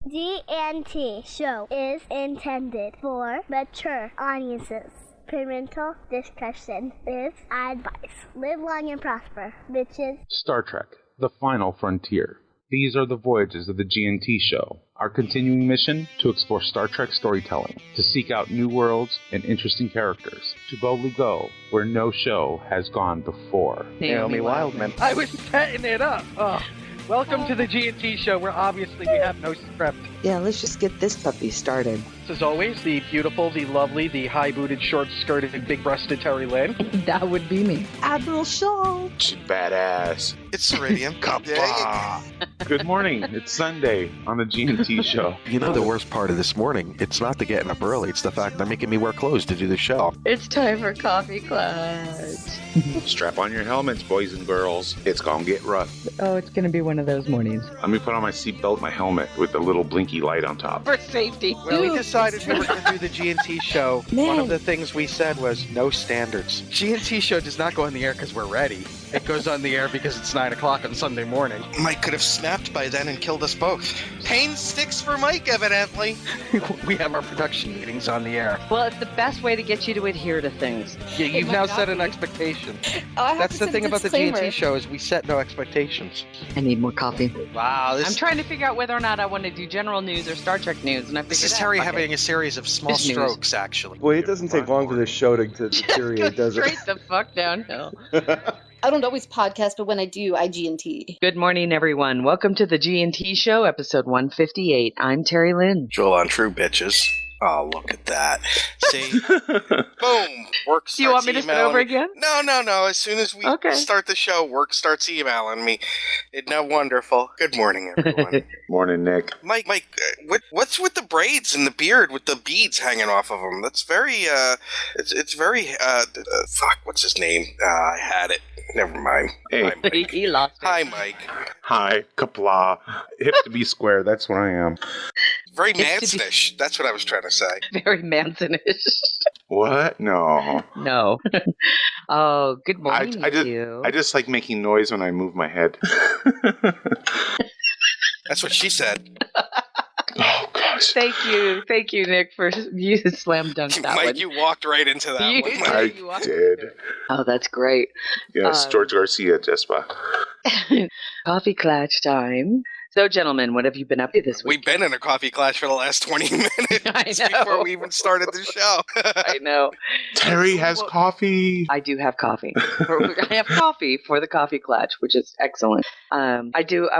GNT show is intended for mature audiences. Parental discretion is advised. Live long and prosper, bitches. Star Trek, The Final Frontier. These are the voyages of the GNT show, our continuing mission to explore Star Trek storytelling, to seek out new worlds and interesting characters, to boldly go where no show has gone before. Naomi Wildman. I was setting it up. Oh. Welcome to the GNT show, where obviously we have no script. Yeah, let's just get this puppy started. As always, the beautiful, the lovely, the high-booted, short-skirted, big-breasted Terry Lynn. That would be me. Admiral Shaw. She's badass. It's Ceridian. Good morning. It's Sunday on the GNT show. You know the worst part of this morning? It's not the getting up early. It's the fact they're making me wear clothes to do the show. It's time for Coffee Clutch. Strap on your helmets, boys and girls. It's gonna get rough. Oh, it's gonna be one of those mornings. Let me put on my seatbelt, my helmet with the little blinky light on top. For safety. When we decided we were going to do the GNT show, Man. one of the things we said was no standards. GNT show does not go on the air because we're ready. It goes on the air because it's 9 o'clock on Sunday morning. Mike could have snapped by then and killed us both. Pain sticks for Mike, evidently. We have our production meetings on the air. Well, it's the best way to get you to adhere to things. Yeah, you've now set an expectation. That's the thing about the GNT show is we set no expectations. I need more coffee. Wow, I'm trying to figure out whether or not I want to do general news or Star Trek news, and I figured This is out. Terry Fuck having it. a series of small It's news. strokes, actually. Well, it doesn't take long for this show to deteriorate, does it? Straight the fuck downhill. I don't always podcast, but when I do, I G&T. Good morning, everyone. Welcome to the GNT Show, episode 158. I'm Terry Lynn. Joel on True, bitches. Oh, look at that. See? Boom. Work starts Do you want me to start over again? No. As soon as we start the show, work starts emailing me. Isn't that wonderful? Good morning, everyone. Morning, Nick. Mike, what's with the braids and the beard with the beads hanging off of them? That's very, it's very, fuck, what's his name? I had it. Never mind. Hey. Hi, Mike. He lost it. Hi, Mike. Hi, kapla. Hip to be square, that's what I am. Very Hip to be- Mansonish. That's what I was trying to say. Very Mansonish. What? No. No. Oh, good morning, I just like making noise when I move my head. That's what she said. Oh, gosh. Thank you, Nick, for you slam dunked that Mike, one. you walked right into that You- one. I You are- did. Oh, that's great. Yes, George Garcia, Jespa. Coffee clutch time. So, gentlemen, what have you been up to this week? We've been in a coffee clash for the last 20 minutes I know. before we even started the show. I know. Terry has coffee. I do have coffee. I have coffee for the coffee clutch, which is excellent. I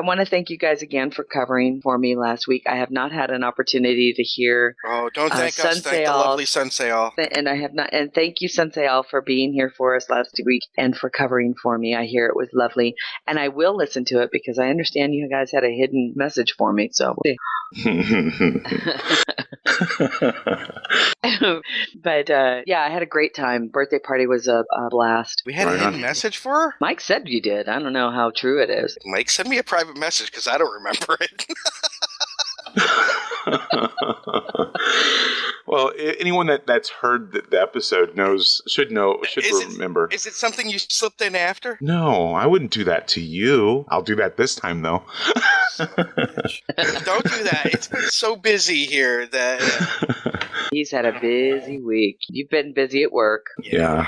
want to thank you guys again for covering for me last week. I have not had an opportunity to hear. Oh, don't thank us. Sensei Thank the Al. lovely Sensei Al. And I have not. And thank you, Sensei Al, for being here for us last week and for covering for me. I hear it was lovely, and I will listen to it because I understand you guys had a hidden message for me. So, but yeah, I had a great time. Birthday party was a blast. We had a hidden message for her? Mike said you did. I don't know how true it is. Mike, send me a private message because I don't remember it. Well, anyone that's heard the episode should remember. Is it something you slipped in after? No, I wouldn't do that to you. I'll do that this time, though. Don't do that. It's been so busy here that... He's had a busy week. You've been busy at work. Yeah.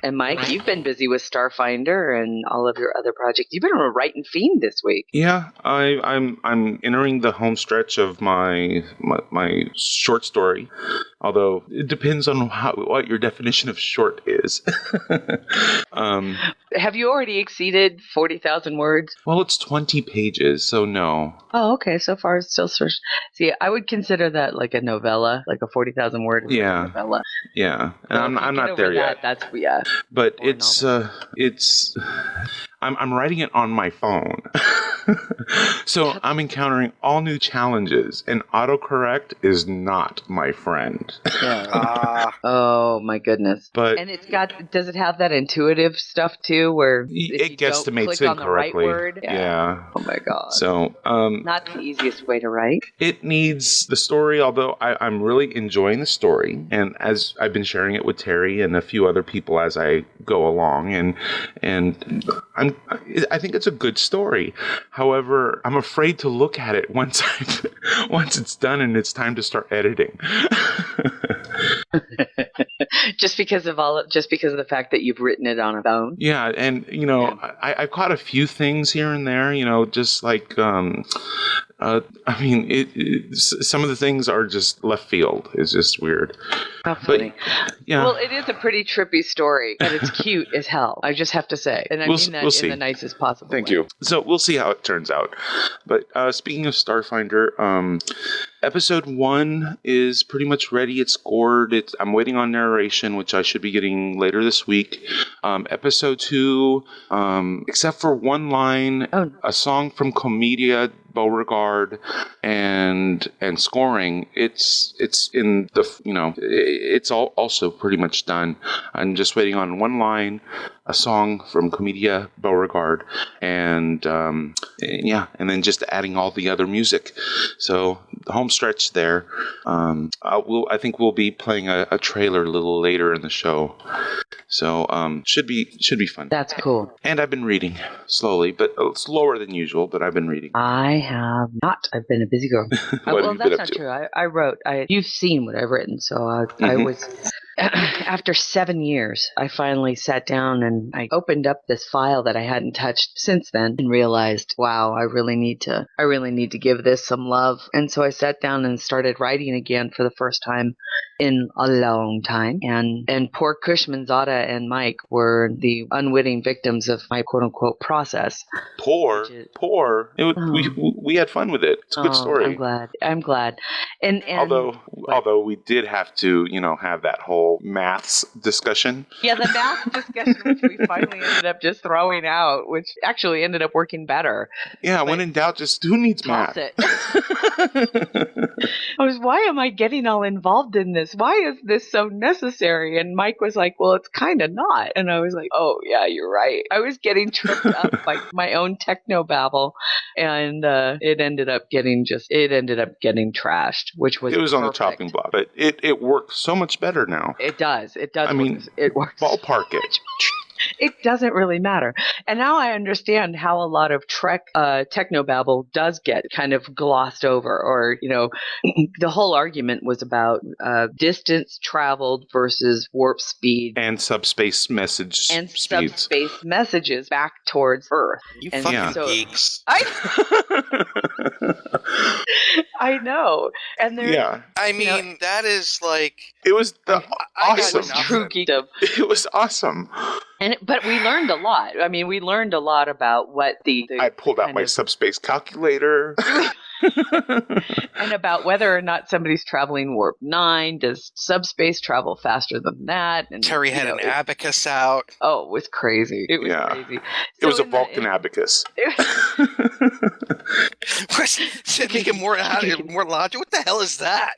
And Mike, you've been busy with Starfinder and all of your other projects. You've been on a writing fiend this week. Yeah, I'm entering the home stretch of my short story. Although it depends on what your definition of short is. Have you already exceeded 40,000 words? Well, it's 20 pages, so no. Oh, okay. So far, it's still sort of... See, I would consider that like a novella, like a 40,000 word novella. Yeah, and I'm not there yet. That's But I'm writing it on my phone. So I'm encountering all new challenges, and autocorrect is not my friend. Oh my goodness. And does it have that intuitive stuff too, where it guesstimates click on the right incorrectly? word? Yeah. Oh my god. So not the easiest way to write. It needs the story, although I'm really enjoying the story, and as I've been sharing it with Terry and a few other people as I go along, and I think it's a good story. However, I'm afraid to look at it once it's done and it's time to start editing. just because of the fact that you've written it on a phone. Yeah, and I've caught a few things here and there. Just like some of the things are just left field. It's just weird. How funny. But, yeah. Well, it is a pretty trippy story, and it's cute as hell. I just have to say, and I mean that in the nicest possible Thank way. you. So we'll see how it turns out. But speaking of Starfinder, episode 1 is pretty much ready. It's scored. I'm waiting on narration, which I should be getting later this week. Episode 2, except for one line, a song from Comedia, Beauregard, and scoring, it's in the it's all also pretty much done. I'm just waiting on one line, a song from Comedia, Beauregard, and then just adding all the other music. So the home stretch there. I think we'll be playing a trailer a little later in the show. So should be fun. That's cool. And I've been reading slowly, but slower than usual. But I've been reading. I have not. I've been a busy girl. Well, that's not true. I wrote. You've seen what I've written, so I was. After 7 years, I finally sat down and I opened up this file that I hadn't touched since then and realized, wow, I really need to give this some love. And so I sat down and started writing again for the first time in a long time. And poor Cushman, Zada, and Mike were the unwitting victims of my quote-unquote process. Poor. We had fun with it. It's a good story. I'm glad. And although we did have to, have that whole maths discussion. Yeah, the math discussion, which we finally ended up just throwing out, which actually ended up working better. Yeah, when in doubt, just who needs math? It. Why am I getting all involved in this? Why is this so necessary? And Mike was like, well, it's kind of not. And I was like, oh, yeah, you're right. I was getting tripped up by my own techno babble, and it ended up getting trashed, which was on the chopping block, but it works so much better now. It does. I mean, it works. Ballpark it. It doesn't really matter. And now I understand how a lot of Trek technobabble does get kind of glossed over, or, the whole argument was about distance traveled versus warp speed. And subspace messages back towards Earth. You fucking geeks. I know. And that is like... It was awesome. It was true geekdom. It was awesome. But we learned a lot. I mean, we learned a lot about what I pulled out my subspace calculator. And about whether or not somebody's traveling warp 9. Does subspace travel faster than that? And Terry had an abacus out. Oh, it was crazy. It was crazy. It was a Vulcan abacus. Making more logic. What the hell is that?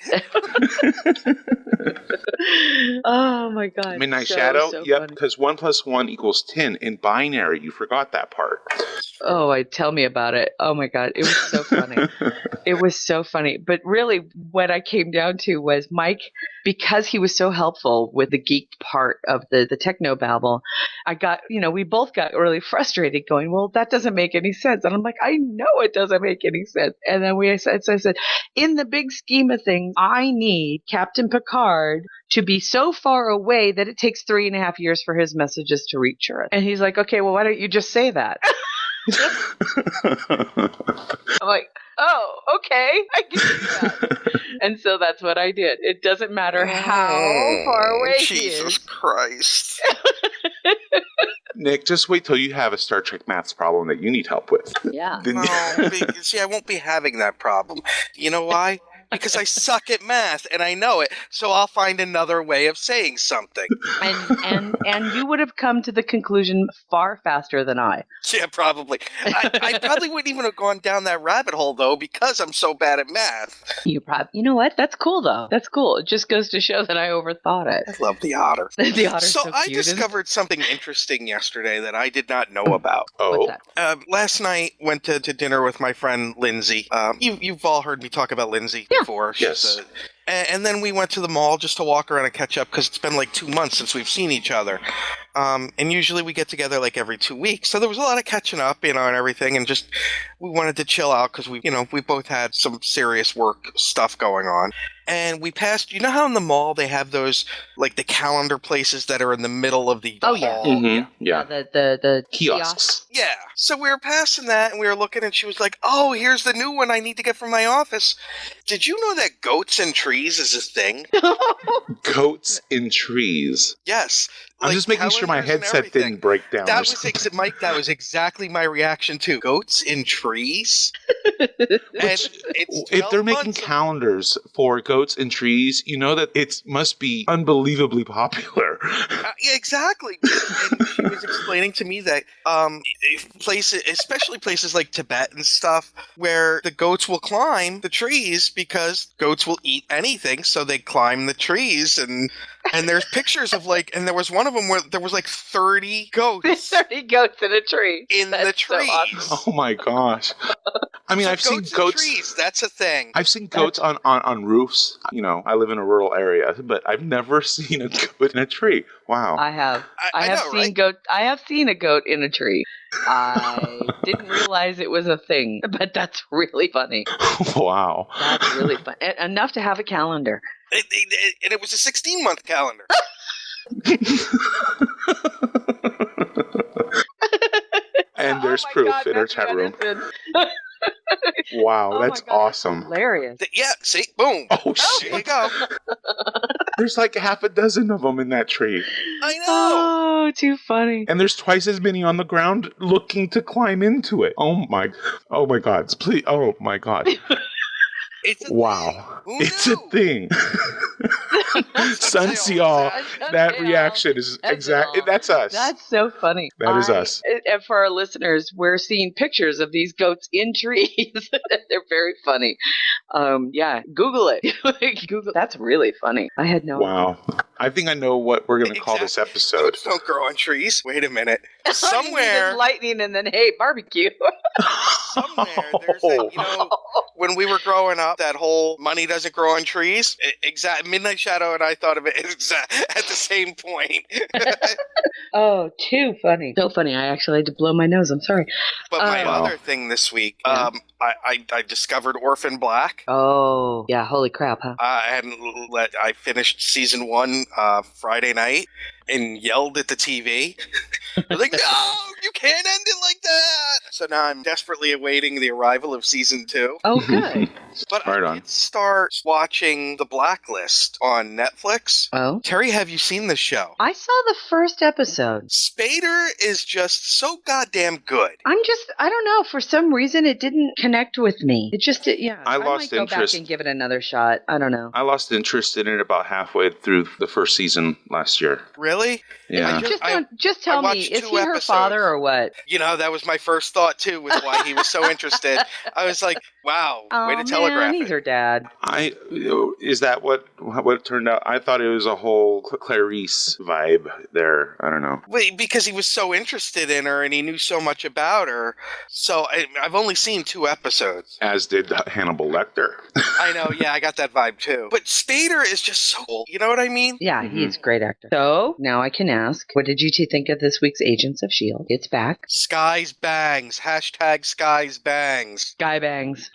Oh my God. Midnight Shadow? So yep, funny. because 1 + 1 = 10 in binary. You forgot that part. Oh, tell me about it. Oh my God. It was so funny. It was so funny. But really what I came down to was Mike, because he was so helpful with the geek part of the technobabble, we both got really frustrated going, well, that doesn't make any sense. And I'm like, I know it doesn't make any sense. And then I said, in the big scheme of things, I need Captain Picard to be so far away that it takes 3.5 years for his messages to reach Earth. And he's like, okay, well, why don't you just say that? I'm like, oh, okay, I can do that. And so that's what I did. It doesn't matter how far away he is. Jesus Christ. Nick, just wait till you have a Star Trek maths problem that you need help with. Yeah. See, I won't be having that problem. You know why? Because I suck at math and I know it, so I'll find another way of saying something. And you would have come to the conclusion far faster than I. Yeah, probably. I probably wouldn't even have gone down that rabbit hole though, because I'm so bad at math. You know what? That's cool though. That's cool. It just goes to show that I overthought it. I love the otter. The otter's so I cute, discovered something interesting yesterday that I did not know about. Oh. What's that? Last night went to dinner with my friend Lindsay. You've all heard me talk about Lindsay before. Yes. And then we went to the mall just to walk around and catch up because it's been like 2 months since we've seen each other. And usually we get together like every 2 weeks. So there was a lot of catching up, and everything. And just we wanted to chill out because we both had some serious work stuff going on. And we passed, how in the mall they have those, like the calendar places that are in the middle of the hall? Yeah. The Kiosks. Yeah. So we were passing that and we were looking and she was like, oh, here's the new one I need to get from my office. Did you know that goats and trees is a thing? Goats in trees. Yes. I'm just making sure my headset didn't break down. That was Mike. That was exactly my reaction too. Goats in trees. If they're making calendars for goats and trees, you know that it must be unbelievably popular. Yeah, exactly. And she was explaining to me that places, especially places like Tibet and stuff, where the goats will climb the trees because goats will eat anything, so they climb the trees and there's pictures of and there was one of them where there was 30 goats. 30 goats in a tree. That's the trees. So Oh awesome. my gosh. I mean, I've seen goats. Trees, that's a thing. I've seen goats on roofs. I live in a rural area, but I've never seen a goat in a tree. Wow. I have. I have seen goat. I have seen a goat in a tree. I didn't realize it was a thing, but that's really funny. Wow. That's really fun. Enough to have a calendar. And it was a 16-month calendar. And there's proof in our chat room. Wow, that's awesome. Hilarious. Yeah, see? Boom. Oh, shit. There you go. There's like half a dozen of them in that tree. I know. Oh, too funny. And there's twice as many on the ground looking to climb into it. Oh my God. Please. Oh my God. Wow. It's a thing. Sunseal, that reaction is exactly, that's us. That's so funny. That is us. And for our listeners, we're seeing pictures of these goats in trees. They're very funny. Yeah, Google it. Google. That's really funny. I had no idea. Wow. I think I know what we're going to call this episode. Goats don't grow on trees. Wait a minute. Somewhere. Lightning and then, hey, barbecue. Somewhere there's when we were growing up, that whole money doesn't grow on trees. Midnight Shadow and I thought of it at the same point. Oh, too funny. So funny. I actually had to blow my nose. I'm sorry. But my other thing this week, I discovered Orphan Black. Oh, yeah. Holy crap, huh? I finished season 1 Friday night and yelled at the TV. I was like, no, you can't end it like that. So now I'm desperately awaiting the arrival of season 2. Oh, good. But I did start watching The Blacklist on Netflix. Oh. Terry, have you seen this show? I saw the first episode. Spader is just so goddamn good. I don't know. For some reason, it didn't connect with me. It just, I lost might go interest. back and give it another shot. I don't know. I lost interest in it about halfway through the first season last year. Really? Yeah. Just tell me, is he her father or what? That was my first thought too, was why he was so interested. I was like, wow, way to telegraph he's her dad. Is that what it turned out? I thought it was a whole Clarice vibe there. I don't know. Wait, because he was so interested in her and he knew so much about her. So I've only seen 2 episodes. As did Hannibal Lecter. I know, yeah, I got that vibe too. But Spader is just so cool. You know what I mean? Yeah, he's a great actor. So now I can ask, what did you two think of this week's Agents of S.H.I.E.L.D.? It's back. Skies bangs. # Skies bangs. Sky bangs.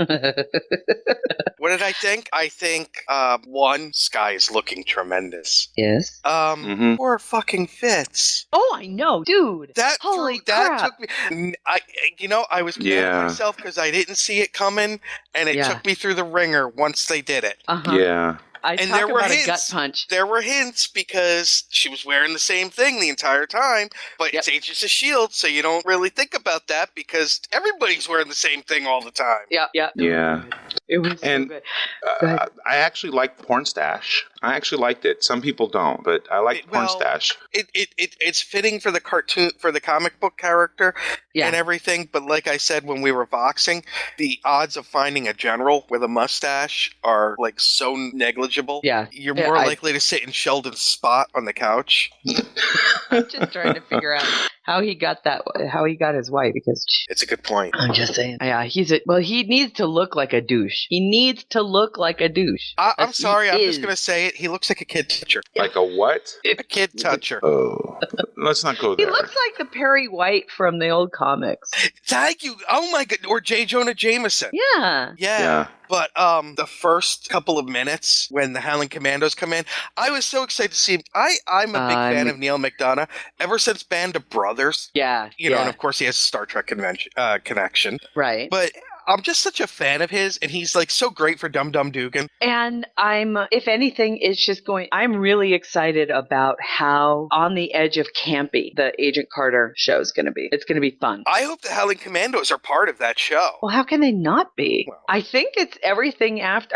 What did I think? I think, 1, Sky is looking tremendous. Yes. Poor fucking Fitz. Oh, I know, dude. That crap. took me. I was mad at myself because I didn't see it coming, and it took me through the ringer once they did it. Yeah. And there were hints. A gut punch. There were hints because she was wearing the same thing the entire time, but it's Agents of S.H.I.E.L.D., so you don't really think about that because everybody's wearing the same thing all the time. Yeah. It was so good. I actually liked Porn Stash. I actually liked it. Some people don't, but I liked Porn Stash. It's fitting for the cartoon, for the comic book character and everything, but like I said when we were voxing, the odds of finding a general with a mustache are like so negligible. Yeah. You're more likely to sit in Sheldon's spot on the couch. I'm just trying to figure out how he got his wife, because It's a good point. I'm just saying. Yeah, he needs to look like a douche. He needs to look like a douche. I'm sorry, I'm just going to say it. He looks like a kid toucher. Like a what? A kid toucher. Oh, let's not go He there. looks like the Perry White from the old comics. Thank you. Oh my god. Or J. Jonah Jameson. Yeah. Yeah. But the first couple of minutes when the Howling Commandos come in, I was so excited to see him. I'm a big fan of Neil McDonough ever since Band of Brothers. Yeah. You know, and of course he has a Star Trek connection. Right. But I'm just such a fan of his, and he's like so great for Dum Dum Dugan. And if anything, I'm really excited about how on the edge of campy the Agent Carter show is going to be. It's going to be fun. I hope the Howling Commandos are part of that show. Well, how can they not be? Well, I think it's everything after.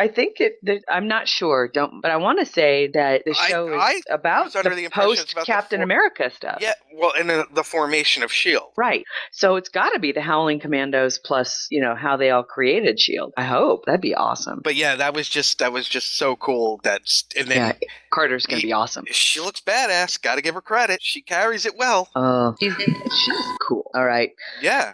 I'm not sure. But I want to say that the show is about the post Captain America stuff. Yeah, well, and the formation of S.H.I.E.L.D. Right. So it's got to be the Howling Commandos plus, how they all created S.H.I.E.L.D. I hope. That'd be awesome. But yeah, that was just so cool. And then Carter's going to be awesome. She looks badass. Got to give her credit. She carries it well. Oh, she's cool. All right. Yeah.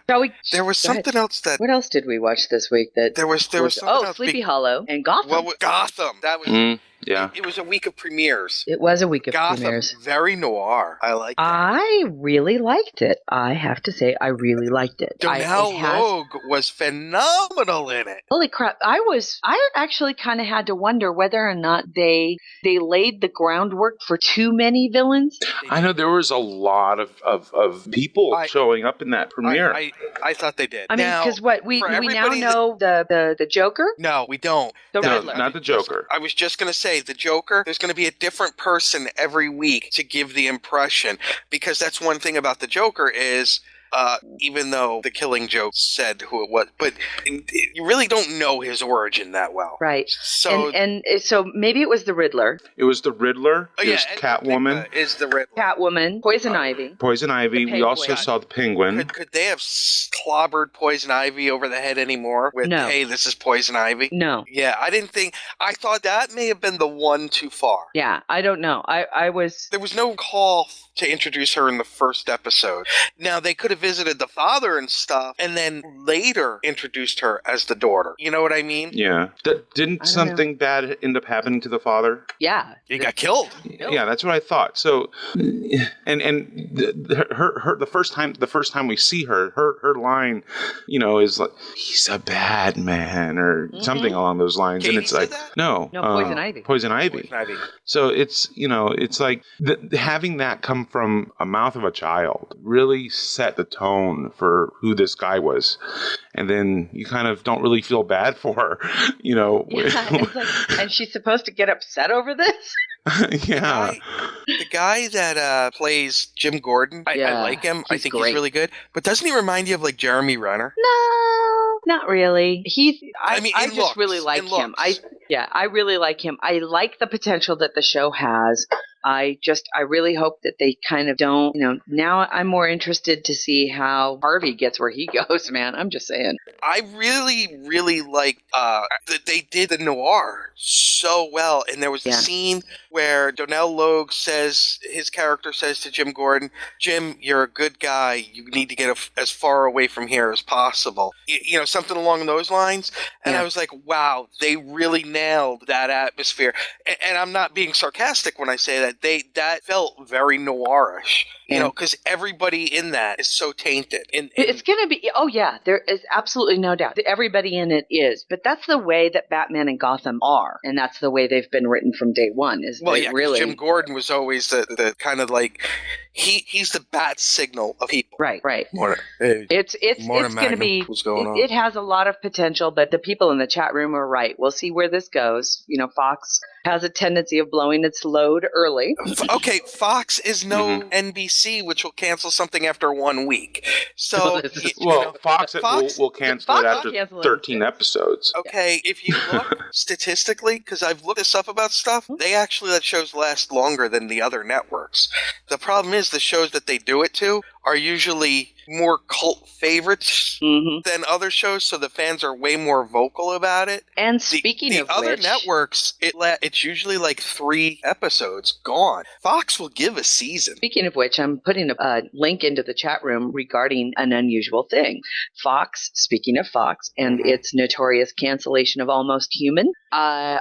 There was something else that. What else did we watch this week? There was something else. Sleepy Hollow and Gotham. Well, Gotham. That was. Yeah. It was a week of premieres. It was a week of Gotham, premieres. Very noir. I like that. I really liked it. I have to say, I really liked it. Donnell Logue was phenomenal in it. Holy crap. I actually kind of had to wonder whether or not they laid the groundwork for too many villains. I know there was a lot of people showing up in that premiere. I thought they did. I mean, because we now know the Joker? No, we don't. The Riddler. Not the Joker. I was just going to say, the Joker, there's going to be a different person every week to give the impression, because that's one thing about the Joker is even though the Killing Joke said who it was, but you really don't know his origin that well. Right. So and so maybe it was the Riddler. It was the Riddler. Oh, it was Catwoman. Is the Riddler. Catwoman. Poison Ivy. Poison Ivy. We also saw the Penguin. Could they have clobbered Poison Ivy over the head anymore with, hey, this is Poison Ivy? No. Yeah, I thought that may have been the one too far. Yeah, I don't know. There was no call to introduce her in the first episode. Now, they could have visited the father and stuff, and then later introduced her as the daughter. You know what I mean? Yeah. Didn't something bad end up happening to the father? Yeah. He got killed. Yeah, that's what I thought. So, and her the first time we see her line, is like, he's a bad man, or something along those lines. Katie and it's like, that? No, Poison Ivy. Poison Ivy. So it's, it's like having that come from a mouth of a child really set the tone for who this guy was. And then you kind of don't really feel bad for her, Yeah, it's like, and she's supposed to get upset over this? Yeah. The guy that plays Jim Gordon, I like him. I think he's really good. But doesn't he remind you of like Jeremy Renner? No, not really. I just really like him. I really like him. I like the potential that the show has. I really hope that they kind of don't, now I'm more interested to see how Harvey gets where he goes, man. I'm just saying. I really, really like that they did the noir so well. And there was a scene where Donnell Logue his character says to Jim Gordon, Jim, you're a good guy. You need to get as far away from here as possible. Something along those lines. And I was like, wow, they really nailed that atmosphere. And I'm not being sarcastic when I say that. That felt very noirish, because everybody in that is so tainted. It's going to be, there is absolutely no doubt. Everybody in it is, but that's the way that Batman and Gotham are, and that's the way they've been written from day one. Really, Jim Gordon was always the kind of like, he's the bat signal of people. Right. Hey, it's going to be, what's going on? It has a lot of potential, but the people in the chat room are right. We'll see where this goes. Fox has a tendency of blowing its load early. Okay, Fox is no NBC, which will cancel something after 1 week. So, Fox will cancel it after 13 episodes. Okay, if you look statistically, because I've looked this up about stuff, they actually let shows last longer than the other networks. The problem is the shows that they do it to are usually more cult favorites than other shows, so the fans are way more vocal about it. And speaking of other which, networks, it's usually like 3 episodes gone. Fox will give a season. Speaking of which, I'm putting a link into the chat room regarding an unusual thing. Fox, speaking of Fox, and its notorious cancellation of Almost Human,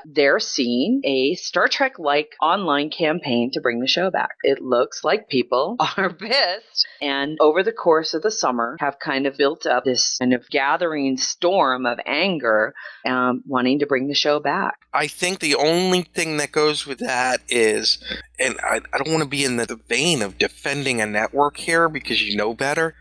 they're seeing a Star Trek-like online campaign to bring the show back. It looks like people are pissed, and over the course of the summer have kind of built up this kind of gathering storm of anger, wanting to bring the show back. I think the only thing that goes with that is, and I don't want to be in the vein of defending a network here because you know better,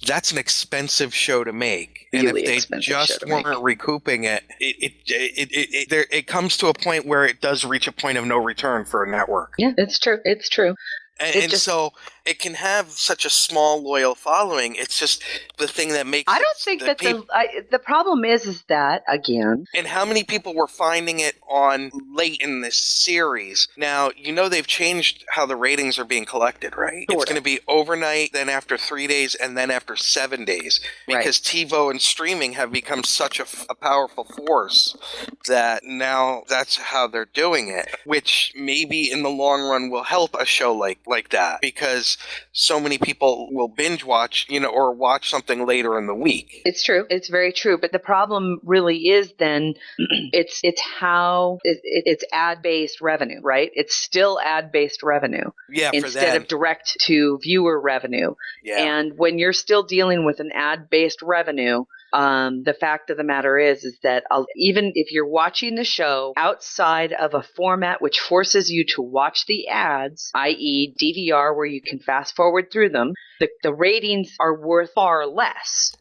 that's an expensive show to make. And Really if they just weren't recouping it, it comes to a point where it does reach a point of no return for a network. Yeah, it's true. It's true. And so it can have such a small, loyal following. It's just the thing that makes I don't think that the problem is that, again... And how many people were finding it on late in this series? Now, you know they've changed how the ratings are being collected, right? It's going to be overnight, then after 3 days, and then after 7 days. Because TiVo and streaming have become such a powerful force that now that's how they're doing it. Which maybe in the long run will help a show like that. Because so many people will binge watch, or watch something later in the week. It's true. It's very true. But the problem really is then it's ad-based revenue, right? It's still ad-based revenue. Yeah, instead of direct to viewer revenue. Yeah. And when you're still dealing with an ad-based revenue, the fact of the matter is that even if you're watching the show outside of a format which forces you to watch the ads, i.e. DVR where you can fast forward through them, the ratings are worth far less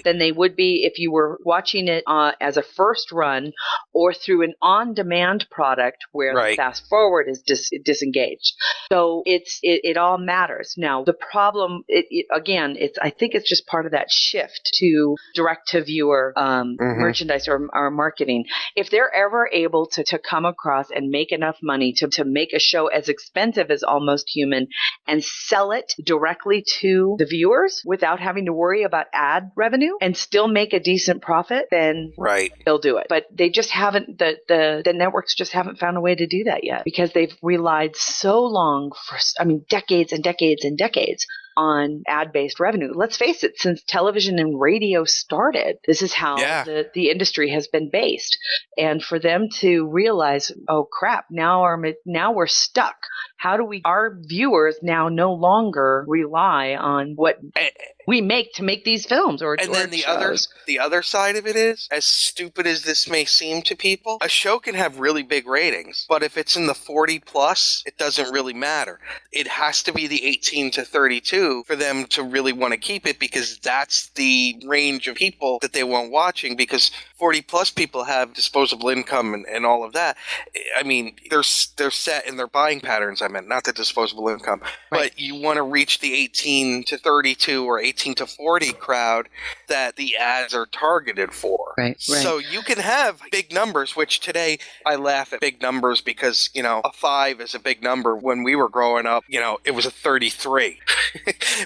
than they would be if you were watching it as a first run or through an on-demand product where the fast forward is disengaged. So it all matters. Now, the problem, I think it's just part of that shift to direct-to-viewer merchandise or marketing. If they're ever able to come across and make enough money to make a show as expensive as Almost Human and sell it directly to the viewers without having to worry about ad revenue and still make a decent profit, then they'll do it. But they just haven't, the networks just haven't found a way to do that yet because they've relied so long for, decades and decades and decades on ad-based revenue. Let's face it, since television and radio started, this is how the industry has been based. And for them to realize, oh crap, now we're stuck. How do our viewers now no longer rely on what we make to make these films and then the other side of it is, as stupid as this may seem to people, a show can have really big ratings, but if it's in the 40 plus, it doesn't really matter. It has to be the 18 to 32 for them to really want to keep it, because that's the range of people that they want watching, because 40 plus people have disposable income and all of that. I mean, they're set in their buying patterns, not the disposable income, but you want to reach the 18 to 32 or 18 to 40 crowd that the ads are targeted for. So you can have big numbers, which today I laugh at big numbers because, a 5 is a big number. When we were growing up, it was a 33,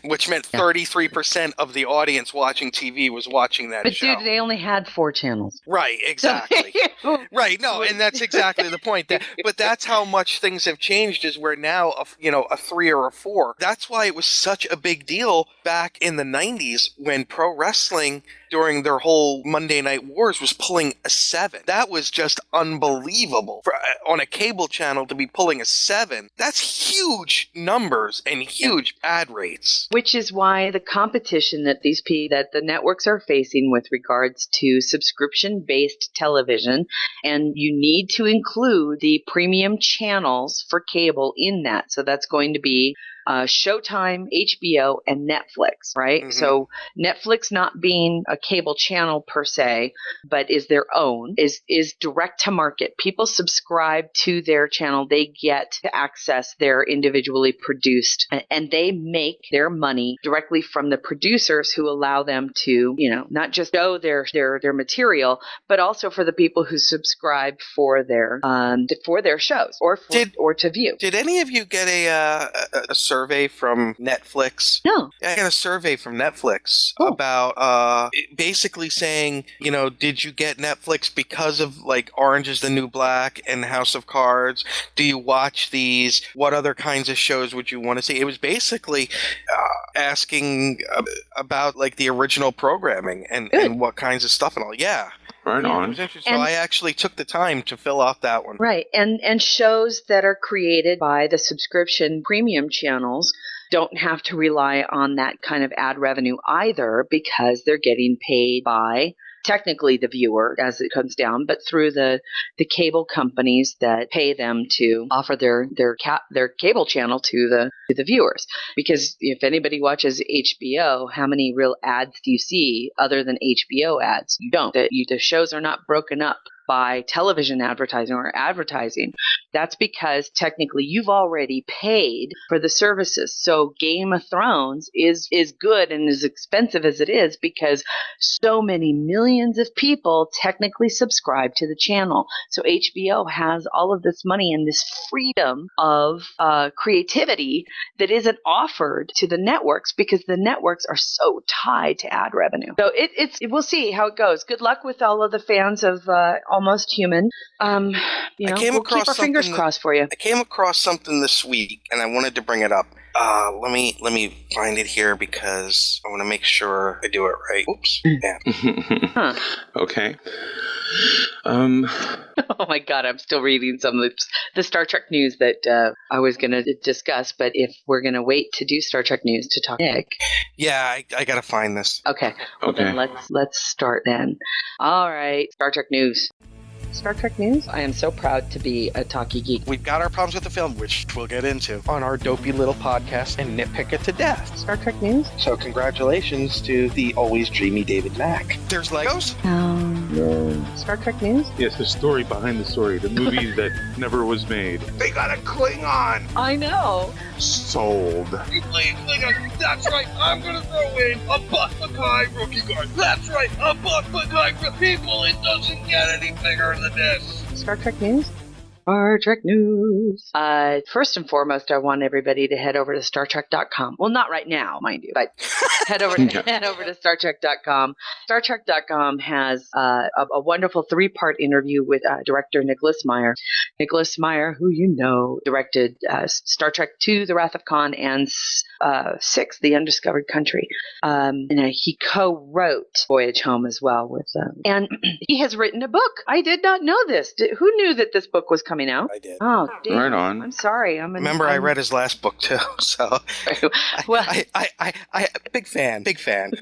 which meant 33% of the audience watching TV was watching that show. But dude, they only had 4 channels. Right, exactly. No, and that's exactly the point. But that's how much things have changed, is where now, a 3 or a 4. That's why it was such a big deal back in the 90s when pro wrestling during their whole Monday Night Wars was pulling a 7. That was just unbelievable. On a cable channel to be pulling a 7, that's huge numbers and huge ad rates. Which is why the competition that the networks are facing with regards to subscription-based television, and you need to include the premium channels for cable in that. So that's going to be Showtime, HBO, and Netflix, right? So Netflix not being a cable channel per se, but is their own, is direct to market. People subscribe to their channel. They get to access their individually produced, and they make their money directly from the producers who allow them to, not just show their material, but also for the people who subscribe for their shows or to view. Did any of you get a service survey from Netflix? No. I got a survey from Netflix about basically saying, did you get Netflix because of like Orange is the New Black and House of Cards? Do you watch these? What other kinds of shows would you want to see? It was basically asking about like the original programming and what kinds of stuff and all. Yeah. Right on. It was interesting. So I actually took the time to fill out that one. Right. And shows that are created by the subscription premium channels don't have to rely on that kind of ad revenue either, because they're getting paid by technically the viewer as it comes down, but through the cable companies that pay them to offer their cable channel to the viewers. Because if anybody watches HBO, how many real ads do you see other than HBO ads? You don't. The shows are not broken up by television advertising or advertising. That's because technically you've already paid for the services. So Game of Thrones is good and as expensive as it is because so many millions of people technically subscribe to the channel. So HBO has all of this money and this freedom of creativity that isn't offered to the networks because the networks are so tied to ad revenue. So we'll see how it goes. Good luck with all of the fans of Almost Human. We'll keep our fingers crossed for you. I came across something this week, and I wanted to bring it up. Let me find it here because I want to make sure I do it right. Oops. Yeah. Okay. Oh my God, I'm still reading some of the Star Trek news that I was going to discuss, but if we're going to wait to do Star Trek news to talk to Nick. Yeah, I got to find this. Okay. Well, then let's start then. All right, Star Trek news. Star Trek news. I am so proud to be a talkie geek. We've got our problems with the film, which we'll get into on our dopey little podcast and nitpick it to death. Star Trek news. So congratulations to the always dreamy David Mack. There's Legos? No. Star Trek news. Yes, the story behind the story. The movie that never was made. They got a Klingon! I know. Sold. Klingon. That's right. I'm going to throw in a Buck Mackay rookie guard. That's right. A Buck Mackay for people. It doesn't get any bigger than this. Star Trek news. Star Trek news. First and foremost, I want everybody to head over to StarTrek.com. Well, not right now, mind you, but head over to StarTrek.com. StarTrek.com has a wonderful 3-part interview with director Nicholas Meyer. Nicholas Meyer, who you know, directed Star Trek II, The Wrath of Khan, and 6, The Undiscovered Country. And he co-wrote Voyage Home as well with them. And he has written a book. I did not know this. Who knew that this book was coming out? I did. Oh, damn. Right on. I'm sorry. I read his last book too, so well, I big fan.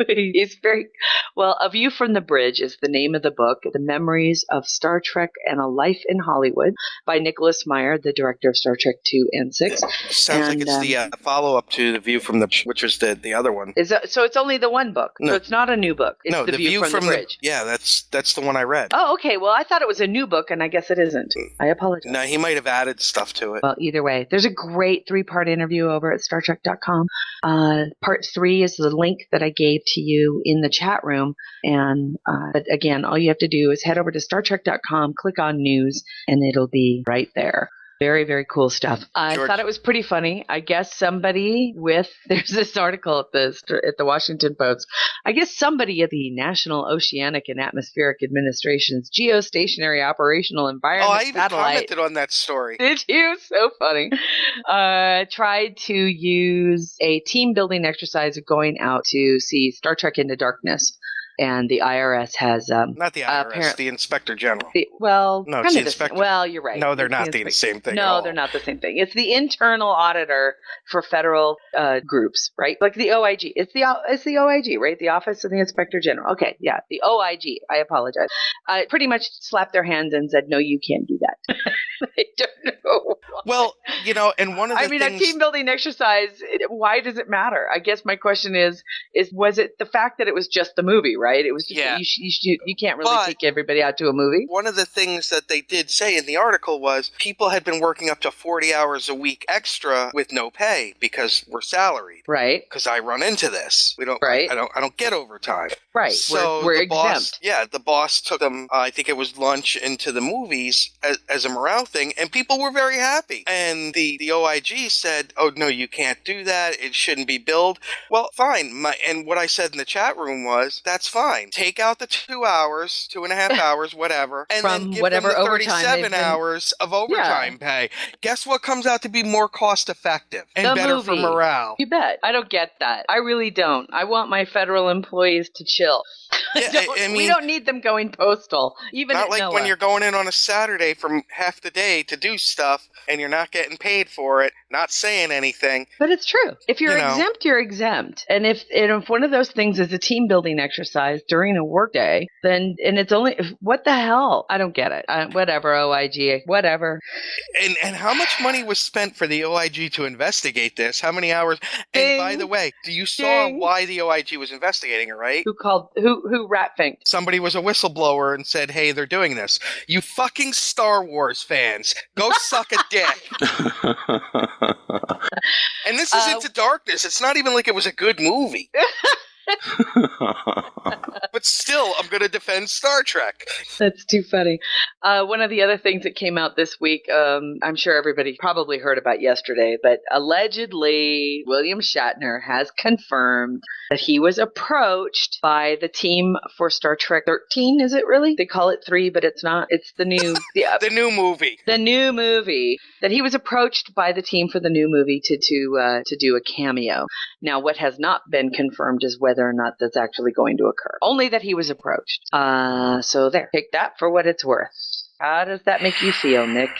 He's very well. A View from the Bridge is the name of the book. The Memories of Star Trek and a Life in Hollywood by Nicholas Meyer, the director of Star Trek 2 and 6. Sounds like it's the follow-up to The View from the, which was the other one. So it's only the one book. No. So it's not a new book. It's The View from the Bridge. Yeah, that's the one I read. Oh, okay. Well, I thought it was a new book, and I guess it isn't. I apologize. No, he might have added stuff to it. Well, either way, there's a great 3-part interview over at StarTrek.com. Part 3 is the link that I gave to you in the chat room. And but again, all you have to do is head over to StarTrek.com, click on news, and it'll be right there. Very, very cool stuff. I thought it was pretty funny. I guess somebody there's this article at the Washington Post. I guess somebody at the National Oceanic and Atmospheric Administration's Geostationary Operational Environment I even Satellite. commented on that story. Did you? So funny. Tried to use a team building exercise of going out to see Star Trek Into Darkness. And the IRS has not the IRS, the Inspector General. No, it's the Inspector. Well, you're right. No, they're not the same thing. No, they're not the same thing. It's the internal auditor for federal groups, right? Like the OIG. It's the OIG, right? The Office of the Inspector General. Okay, yeah, the OIG. I apologize. Pretty much slapped their hands and said, "No, you can't do that." I don't know why. Well, and one of the things... a team building exercise. Why does it matter? I guess my question is was it the fact that it was just the movie, right? It was just you can't really take everybody out to a movie. One of the things that they did say in the article was people had been working up to 40 hours a week extra with no pay because we're salaried. Right. Because I run into this. We don't. Right. I don't get overtime. Right. So we're exempt. Boss, the boss took them. I think it was lunch into the movies as a morale thing, and people were very happy. happy. And the OIG said, oh, no, you can't do that. It shouldn't be billed. Well, fine. And what I said in the chat room was, that's fine. Take out the 2 hours, 2.5 hours, whatever, and From then give whatever them the overtime 37 hours of overtime pay. Guess what comes out to be more cost effective and The better movie. for morale? You bet. I don't get that. I really don't. I want my federal employees to chill. Yeah, I mean, we don't need them going postal. Even not at like NOAA. when you're going in on a Saturday from half the day to do stuff and you're not getting paid for it, not saying anything. But it's true. If you're You know. exempt, you're exempt. And if one of those things is a team building exercise during a workday, then and it's only what the hell? I don't get it. Whatever, OIG, whatever. And how much money was spent for the OIG to investigate this? How many hours? And by the way, you saw why the OIG was investigating it, right? Who rat-finked? Somebody was a whistleblower and said, hey, they're doing this. You fucking Star Wars fans, go suck a dick. And this is Into Darkness. It's not even like it was a good movie. But still, I'm going to defend Star Trek. That's too funny. One of the other things that came out this week, I'm sure everybody probably heard about yesterday, but allegedly William Shatner has confirmed that he was approached by the team for Star Trek 13. Is it really? They call it 3, but it's not. It's the new the new movie. The new movie. That he was approached by the team for the new movie to do a cameo. Now, what has not been confirmed is whether or not that's actually going to occur. Only that he was approached. So there. Take that for what it's worth. How does that make you feel, Nick?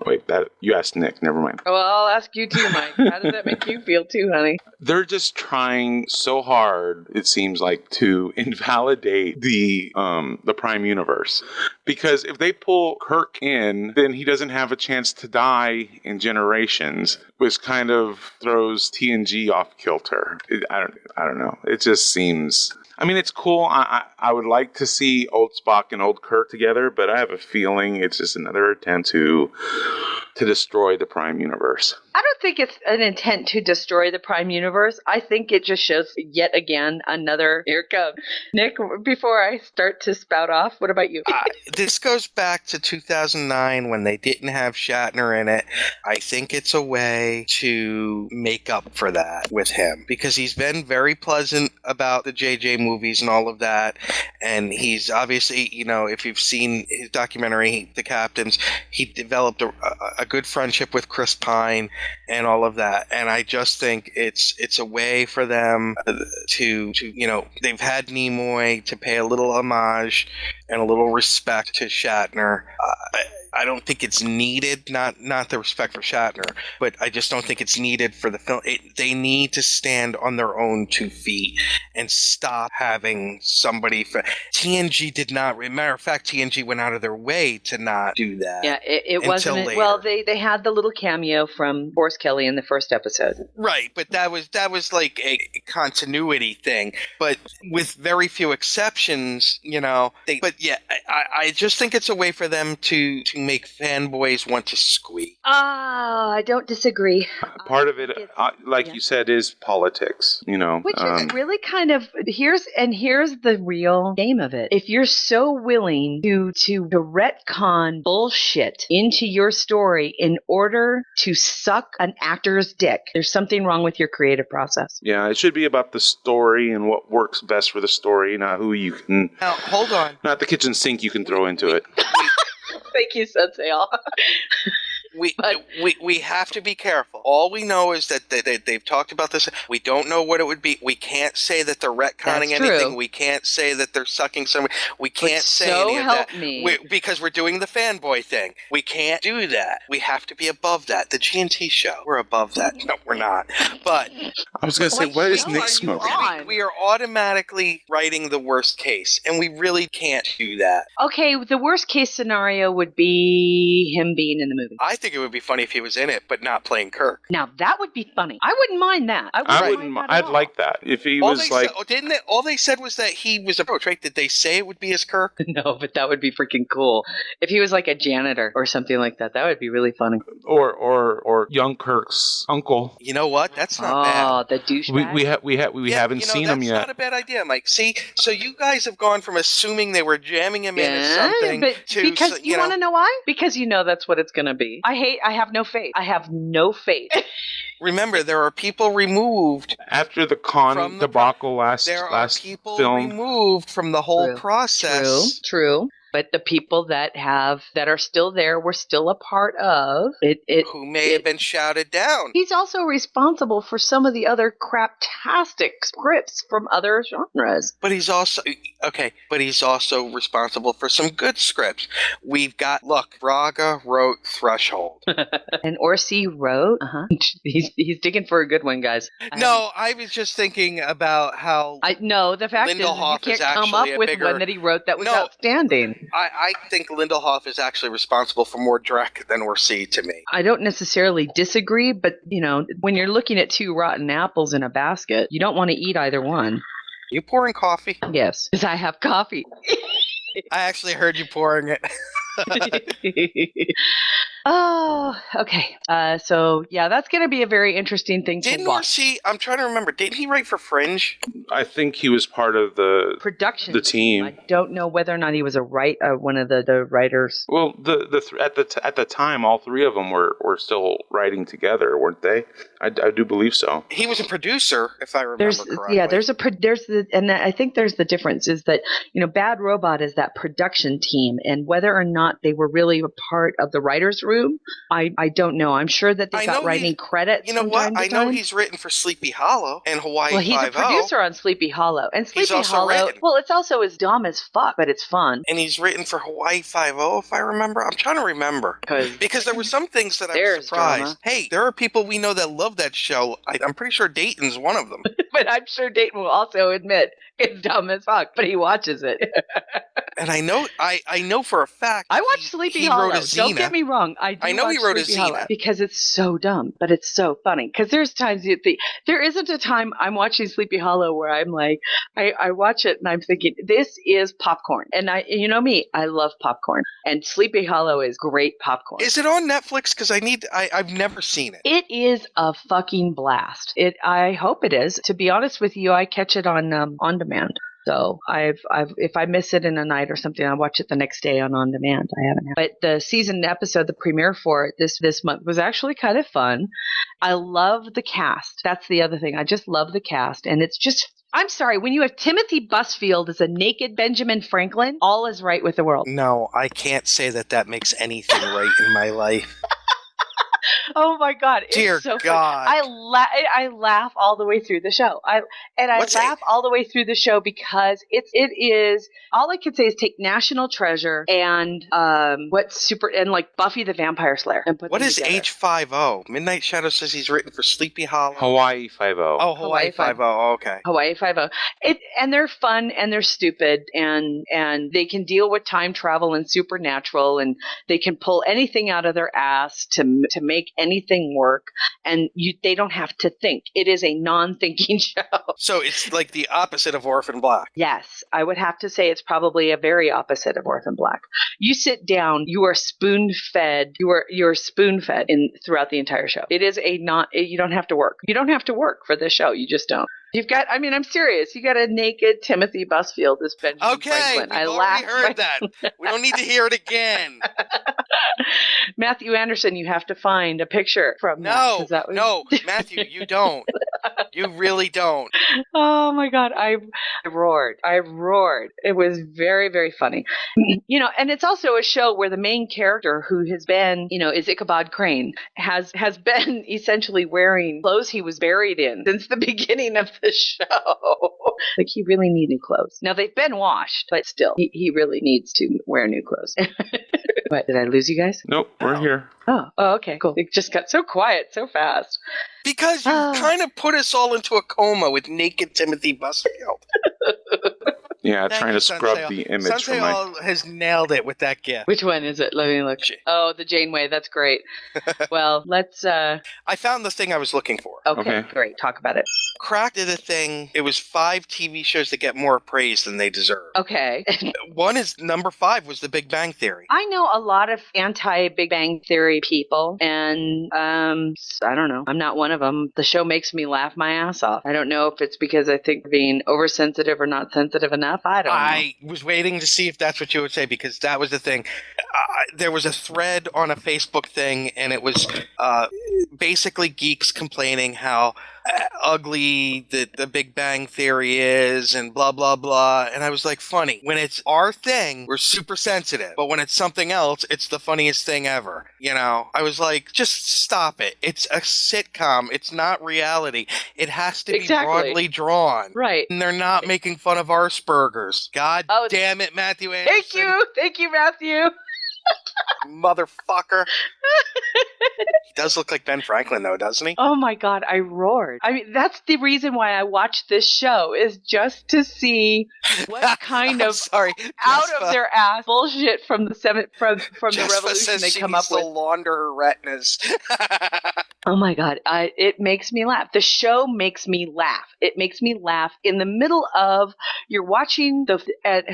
Wait, you asked Nick. Never mind. Well, I'll ask you too, Mike. How does that make you feel too, honey? They're just trying so hard, it seems like, to invalidate the Prime Universe. Because if they pull Kirk in, then he doesn't have a chance to die in Generations, which kind of throws TNG off kilter. I don't know. It just seems... I mean, it's cool. I would like to see old Spock and old Kirk together, but I have a feeling it's just another attempt to destroy the Prime Universe. I don't think it's an intent to destroy the Prime Universe. I think it just shows yet again another... Here it comes. Nick, before I start to spout off, what about you? This goes back to 2009 when they didn't have Shatner in it. I think it's a way to make up for that with him because he's been very pleasant about the JJ movies and all of that. And he's obviously, you know, if you've seen his documentary, The Captains, he developed a good friendship with Chris Pine and all of that. And I just think it's a way for them to you know, they've had Nimoy to pay a little homage and a little respect to Shatner. I don't think it's needed, not the respect for Shatner, but I just don't think it's needed for the film. They need to stand on their own 2 feet and stop having somebody... TNG did not... Matter of fact, TNG went out of their way to not do that. Yeah, it wasn't... later. Well, they had the little cameo from Boris Kelly in the first episode. Right, but that was like a continuity thing. But with very few exceptions, you know... I just think it's a way for them to make fanboys want to squeak. I don't disagree. Part of it, you said, is politics, you know. Which is really kind of, here's the real game of it. If you're so willing to retcon bullshit into your story in order to suck an actor's dick, there's something wrong with your creative process. Yeah, it should be about the story and what works best for the story, not who you can... Now, hold on. Not the kitchen sink you can throw into it. Thank you, Sensei. We have to be careful. All we know is that they've talked about this. We don't know what it would be. We can't say that they're retconning anything. We can't say that they're sucking somebody. We can't say any of that. Because we're doing the fanboy thing. We can't do that. We have to be above that. The G&T show, we're above that. No, we're not. But I was going to say, what is Nick smoking? We are automatically writing the worst case, and we really can't do that. Okay, the worst case scenario would be him being in the movie. I think it would be funny if he was in it, but not playing Kirk. Now, that would be funny. I wouldn't mind that. I'd like that. If he was like... all they said was that he was approached, right? Did they say it would be as Kirk? No, but that would be freaking cool. If he was like a janitor or something like that, that would be really funny. Or young Kirk's uncle. You know what? That's not bad. Oh, the douchebag. We haven't seen him yet. That's not a bad idea, Mike. See, so you guys have gone from assuming they were jamming him into something because you want to know why? Because you know that's what it's going to be. I I have no faith. I have no faith. Remember, there are people removed After the con debacle last people film. removed from the whole process. True. But the people that are still there were still a part of it. Who may have been shouted down. He's also responsible for some of the other craptastic scripts from other genres. But he's also responsible for some good scripts. We've got, look, Braga wrote Threshold. And Orsi wrote? He's digging for a good one, guys. I was just thinking about how... the fact Lindelof is you can't come up with one that he wrote that was outstanding. I think Lindelof is actually responsible for more Drek than Orsi to me. I don't necessarily disagree, but, when you're looking at two rotten apples in a basket, you don't want to eat either one. You pouring coffee? Yes, because I have coffee. I actually heard you pouring it. Oh, okay. So that's going to be a very interesting thing to watch. I'm trying to remember. Didn't he write for Fringe? I think he was part of the production, the team. I don't know whether or not he was one of the writers. Well, at the time, all three of them were still writing together, weren't they? I do believe so. He was a producer, if I remember correctly. Yeah, and I think there's the difference is that Bad Robot is that production team, and whether or not they were really a part of the writers' room, I don't know. I'm sure that they got writing credits. You know what? I know he's written for Sleepy Hollow and Hawaii 5-0. Well, he's a producer on Sleepy Hollow, and Sleepy Hollow. Well, it's also as dumb as fuck, but it's fun. And he's written for Hawaii 5-0, if I remember. I'm trying to remember because there were some things that I was surprised. Drama. Hey, there are people we know that love that show. I'm pretty sure Dayton's one of them. But I'm sure Dayton will also admit it's dumb as fuck, but he watches it. And I know for a fact I watched Sleepy Hollow. Don't get me wrong. I know he wrote a Xena because it's so dumb, but it's so funny. Because there's times there isn't a time I'm watching Sleepy Hollow where I'm like, I watch it and I'm thinking this is popcorn. And you know me, I love popcorn, and Sleepy Hollow is great popcorn. Is it on Netflix? Because I've never seen it. It is a fucking blast. I hope it is. To be honest with you, I catch it on demand. So if I miss it in a night or something, I watch it the next day on demand. I haven't. But the season episode, the premiere for it this month was actually kind of fun. I love the cast. That's the other thing. I just love the cast, and it's just. I'm sorry, when you have Timothy Busfield as a naked Benjamin Franklin, all is right with the world. No, I can't say that makes anything right in my life. Oh my God! Dear it's so God! Funny. I laugh all the way through the show. I laugh all the way through the show because it is all I could say is take National Treasure and like Buffy the Vampire Slayer and put what them is together. H50? Midnight Shadow says he's written for Sleepy Hollow. Hawaii 5-0. Oh, Hawaii 5-0. Oh, okay. Hawaii 5-0. And they're fun and they're stupid and they can deal with time travel and supernatural and they can pull anything out of their ass to make anything work, and they don't have to think. It is a non-thinking show. So it's like the opposite of Orphan Black. Yes, I would have to say it's probably a very opposite of Orphan Black. You sit down, you are spoon-fed. You're spoon-fed throughout the entire show. It is you don't have to work. You don't have to work for this show. You just don't. You've got, I'm serious. You got a naked Timothy Busfield as Benjamin Franklin. We've already heard that. We don't need to hear it again. Matthew Anderson, you have to find a picture from No, Matthew, you don't. You really don't. Oh my God, I roared. It was very, very funny. And it's also a show where the main character, who has been, is Ichabod Crane, has been essentially wearing clothes he was buried in since the beginning of the show. Like, he really needed clothes. Now, they've been washed, but still, he really needs to wear new clothes. What, did I lose you guys? Nope, we're here. Oh, okay, cool. It just got so quiet so fast. Because you kind of put us all into a coma with naked Timothy Busfield. Yeah, trying to scrub the image from my... has nailed it with that gift. Which one is it? Let me look. Oh, the Janeway. That's great. Well, let's... I found the thing I was looking for. Okay, great. Talk about it. Cracked did a thing. It was 5 TV shows that get more praise than they deserve. Okay. One is number 5 was The Big Bang Theory. I know a lot of anti-Big Bang Theory people, and I don't know. I'm not one of them. The show makes me laugh my ass off. I don't know if it's because I think being oversensitive or not sensitive enough. I don't know. I was waiting to see if that's what you would say, because that was the thing. there was a thread on a Facebook thing, and it was basically geeks complaining how ugly the Big Bang Theory is and blah, blah, blah. And I was like, funny. When it's our thing, we're super sensitive. But when it's something else, it's the funniest thing ever. You know, I was like, just stop it. It's a sitcom. It's not reality. It has to be broadly drawn. Right. And they're not making fun of Arsperger's. God damn it, Matthew Anderson. Thank you. Thank you, Matthew. Motherfucker. He does look like Ben Franklin, though, doesn't he? Oh my God, I roared. I mean, that's the reason why I watch this show, is just to see what kind of out of their ass bullshit from the the revolution they come up with. Launder her retinas. Oh my God, it makes me laugh. The show makes me laugh. It makes me laugh in the middle of, you're watching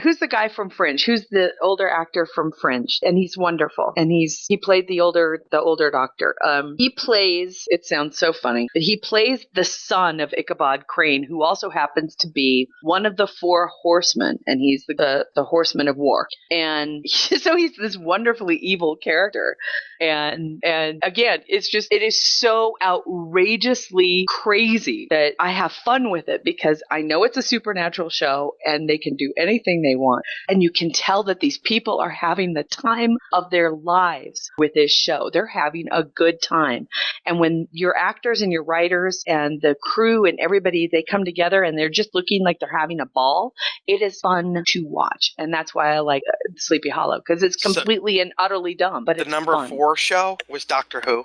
who's the guy from Fringe? Who's the older actor from Fringe? And he's wonderful. And he played the older doctor. He plays, it sounds so funny, but he plays the son of Ichabod Crane, who also happens to be one of the 4 horsemen, and he's the horseman of war. And so he's this wonderfully evil character. And again, it is so outrageously crazy that I have fun with it, because I know it's a supernatural show and they can do anything they want. And you can tell that these people are having the time of their lives with this show. They're having a good time. And when your actors and your writers and the crew and everybody, they come together and they're just looking like they're having a ball, it is fun to watch. And that's why I like Sleepy Hollow, because it's completely and utterly dumb, but it's the number fun. 4 show was Doctor Who.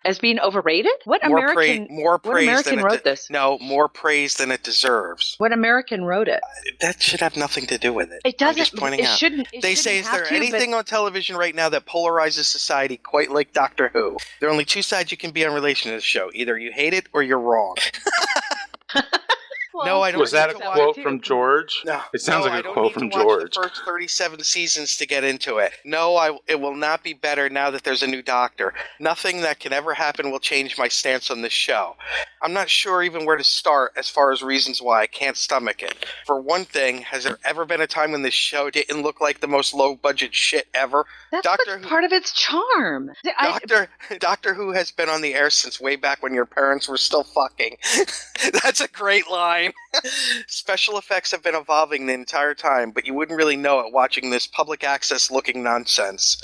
As being overrated? What More American wrote this? No, more praise than it deserves. What American wrote it? That should have nothing to do with it. It doesn't. I'm just pointing out. They say, is there anything on television right now that polarizes society quite like Doctor Who? There are only 2 sides you can be on relation to this show. Either you hate it or you're wrong. Well, no, I don't. Was that a quote from George? No. It sounds like a quote from George. The first 37 seasons to get into it. No, it will not be better now that there's a new doctor. Nothing that can ever happen will change my stance on this show. I'm not sure even where to start as far as reasons why I can't stomach it. For one thing, has there ever been a time when this show didn't look like the most low-budget shit ever? That's part of its charm. Doctor Who has been on the air since way back when your parents were still fucking. That's a great line. Special effects have been evolving the entire time, but you wouldn't really know it watching this public access looking nonsense.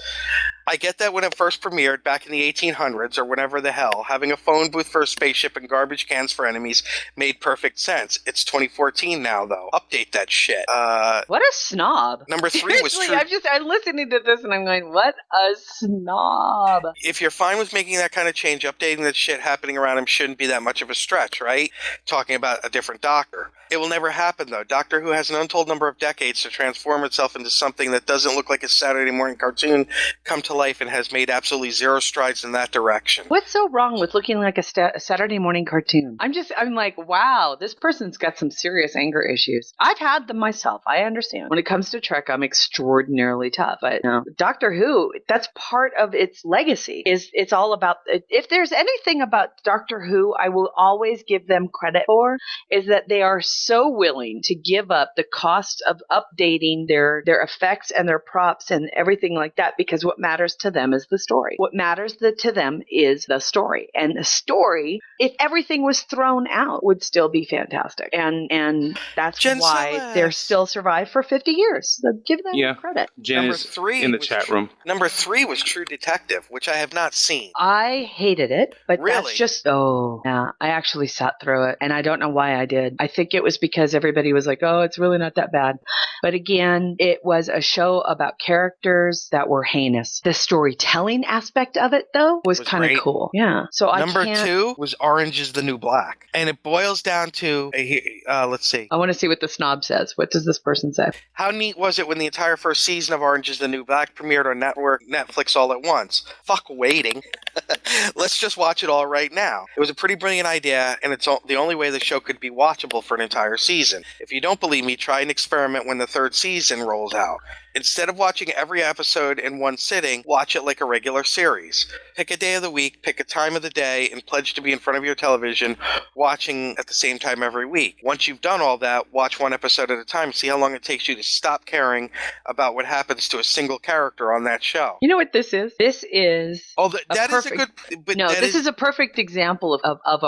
I get that when it first premiered back in the 1800s or whenever the hell, having a phone booth for a spaceship and garbage cans for enemies made perfect sense. It's 2014 now, though. Update that shit. What a snob. Number 3 was true. I'm listening to this and I'm going, what a snob. If you're fine with making that kind of change, updating that shit happening around him shouldn't be that much of a stretch, right? Talking about a different doctor. It will never happen, though. Doctor Who has an untold number of decades to transform itself into something that doesn't look like a Saturday morning cartoon come to life, and has made absolutely 0 strides in that direction. What's so wrong with looking like a Saturday morning cartoon? I'm like, wow, this person's got some serious anger issues. I've had them myself. I understand. When it comes to Trek, I'm extraordinarily tough. But Doctor Who, that's part of its legacy. It's all about, if there's anything about Doctor Who I will always give them credit for, is that they are so willing to give up the cost of updating their effects and their props and everything like that, because what matters to them is the story. What matters to them is the story. And the story, if everything was thrown out, would still be fantastic. And that's why they're still survived for 50 years. So give them credit. Jen is in the chat room. Number 3 was True Detective, which I have not seen. I hated it, but really? That's just, I actually sat through it, and I don't know why I did. I think it was because everybody was like, oh, it's really not that bad. But again, it was a show about characters that were heinous. The storytelling aspect of it, though, was kind of cool. Yeah. So Number 2 was Orange is the New Black. And it boils down to, let's see. I want to see what the snob says. What does this person say? How neat was it when the entire first season of Orange is the New Black premiered on Netflix all at once? Fuck waiting. Let's just watch it all right now. It was a pretty brilliant idea, and it's the only way the show could be watchable for an entire season. If you don't believe me, try an experiment when the 3rd season rolls out. Instead of watching every episode in one sitting, watch it like a regular series. Pick a day of the week, pick a time of the day, and pledge to be in front of your television watching at the same time every week. Once you've done all that, watch one episode at a time. See how long it takes you to stop caring about what happens to a single character on that show. You know what this is? This is that is a good. But no, this is a perfect example of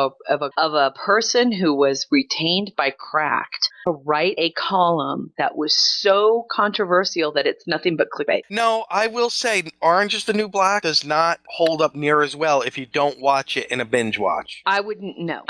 a person who was retained by Cracked to write a column that was so controversial that it's nothing but clickbait. No, I will say Orange is the New Black does not hold up near as well if you don't watch it in a binge watch. I wouldn't know.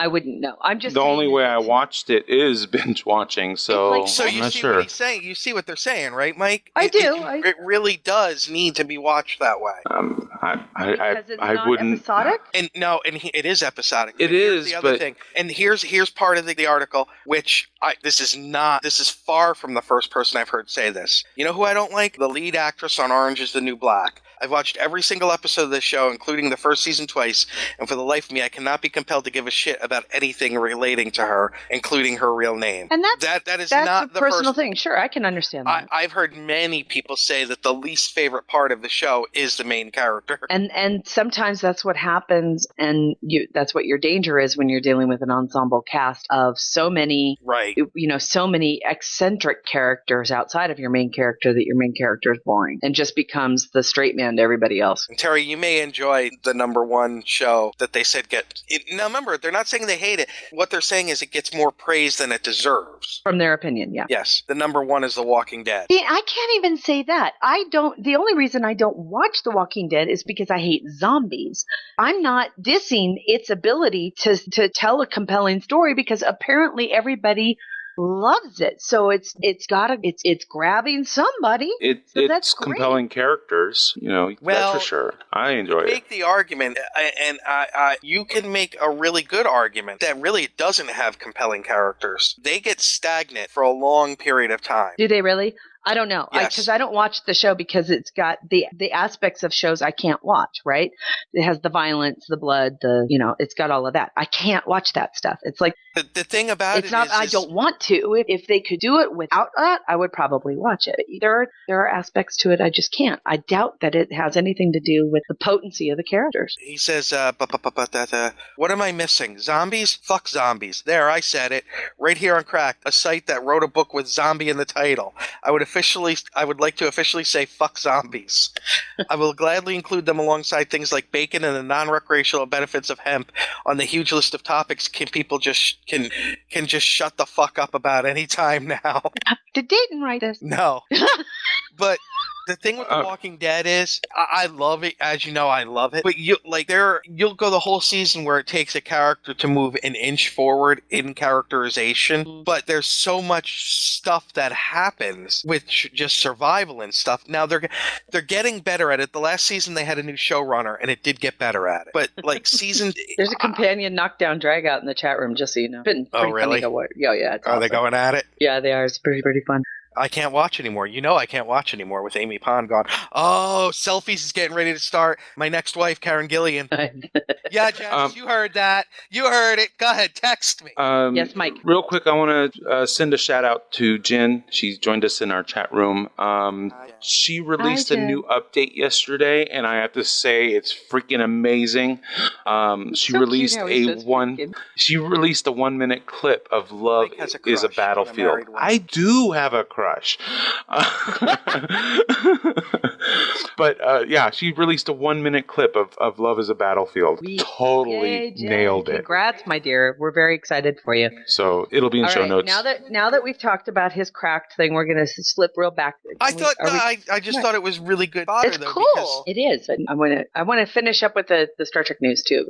I'm just the only way I watched it is binge watching, so so I'm you not see sure. what he's saying. You see what they're saying, right, Mike? I do. It really does need to be watched that way. Because it's I not wouldn't. episodic? It is episodic. It Here's is, the other but thing. And here's part of the article, which this is far from the first person I've heard say this. You know who I don't like? The lead actress on Orange is the New Black. I've watched every single episode of this show, including the first season twice, and for the life of me, I cannot be compelled to give a shit about anything relating to her, including her real name. And that is that's not a the personal first thing. Sure, I can understand that. I've heard many people say that the least favorite part of the show is the main character. And sometimes that's what happens, and that's what your danger is when you're dealing with an ensemble cast of so many, right? So many eccentric characters outside of your main character that your main character is boring and just becomes the straight man to everybody else. And Terry, you may enjoy the number one show that they said now remember, they're not saying they hate it. What they're saying is it gets more praise than it deserves. From their opinion, yeah. Yes, the number one is The Walking Dead. See, I can't even say that. The only reason I don't watch The Walking Dead is because I hate zombies. I'm not dissing its ability to tell a compelling story because apparently everybody loves it. So it's grabbing somebody. It's compelling characters, that's for sure. I enjoy it. Make the argument, and you can make a really good argument that really doesn't have compelling characters. They get stagnant for a long period of time. Do they really? I don't know, because I don't watch the show because it's got the aspects of shows I can't watch, right? It has the violence, the blood, it's got all of that. I can't watch that stuff. It's like the thing about it's not. I don't want to. If they could do it without that, I would probably watch it. There are aspects to it I just can't. I doubt that it has anything to do with the potency of the characters. He says, what am I missing? Zombies? Fuck zombies. There, I said it. Right here on Cracked, a site that wrote a book with zombie in the title. I would like to officially say fuck zombies. I will gladly include them alongside things like bacon and the non-recreational benefits of hemp on the huge list of topics people just shut the fuck up about any time now. Did Dayton write this? No. But the thing with The Walking Dead is, I love it. As you know, I love it. But you'll go the whole season where it takes a character to move an inch forward in characterization. But there's so much stuff that happens with just survival and stuff. Now they're getting better at it. The last season they had a new showrunner, and it did get better at it. But there's a companion knockdown drag out in the chat room, just so you know. Been pretty really? Funny to yeah. It's Are awesome. they going at it? Yeah, they are. It's pretty fun. I can't watch anymore. I can't watch anymore with Amy Pond gone. Oh, Selfies is getting ready to start. My next wife, Karen Gillian. Yeah, Jess, you heard that. You heard it. Go ahead, text me. Yes, Mike. Real quick, I want to send a shout out to Jen. She's joined us in our chat room. She released a new update yesterday, and I have to say it's freaking amazing. She released She released a 1-minute clip of "Love is a Battlefield." I do have a crush. But she released a 1-minute clip of "Love is a Battlefield." Totally nailed it. Congrats, my dear. We're very excited for you. So it'll be in show notes. Now that we've talked about his Cracked thing, we're going to slip real back. I just thought it was really good. It's cool. It is. I want to finish up with the Star Trek news too.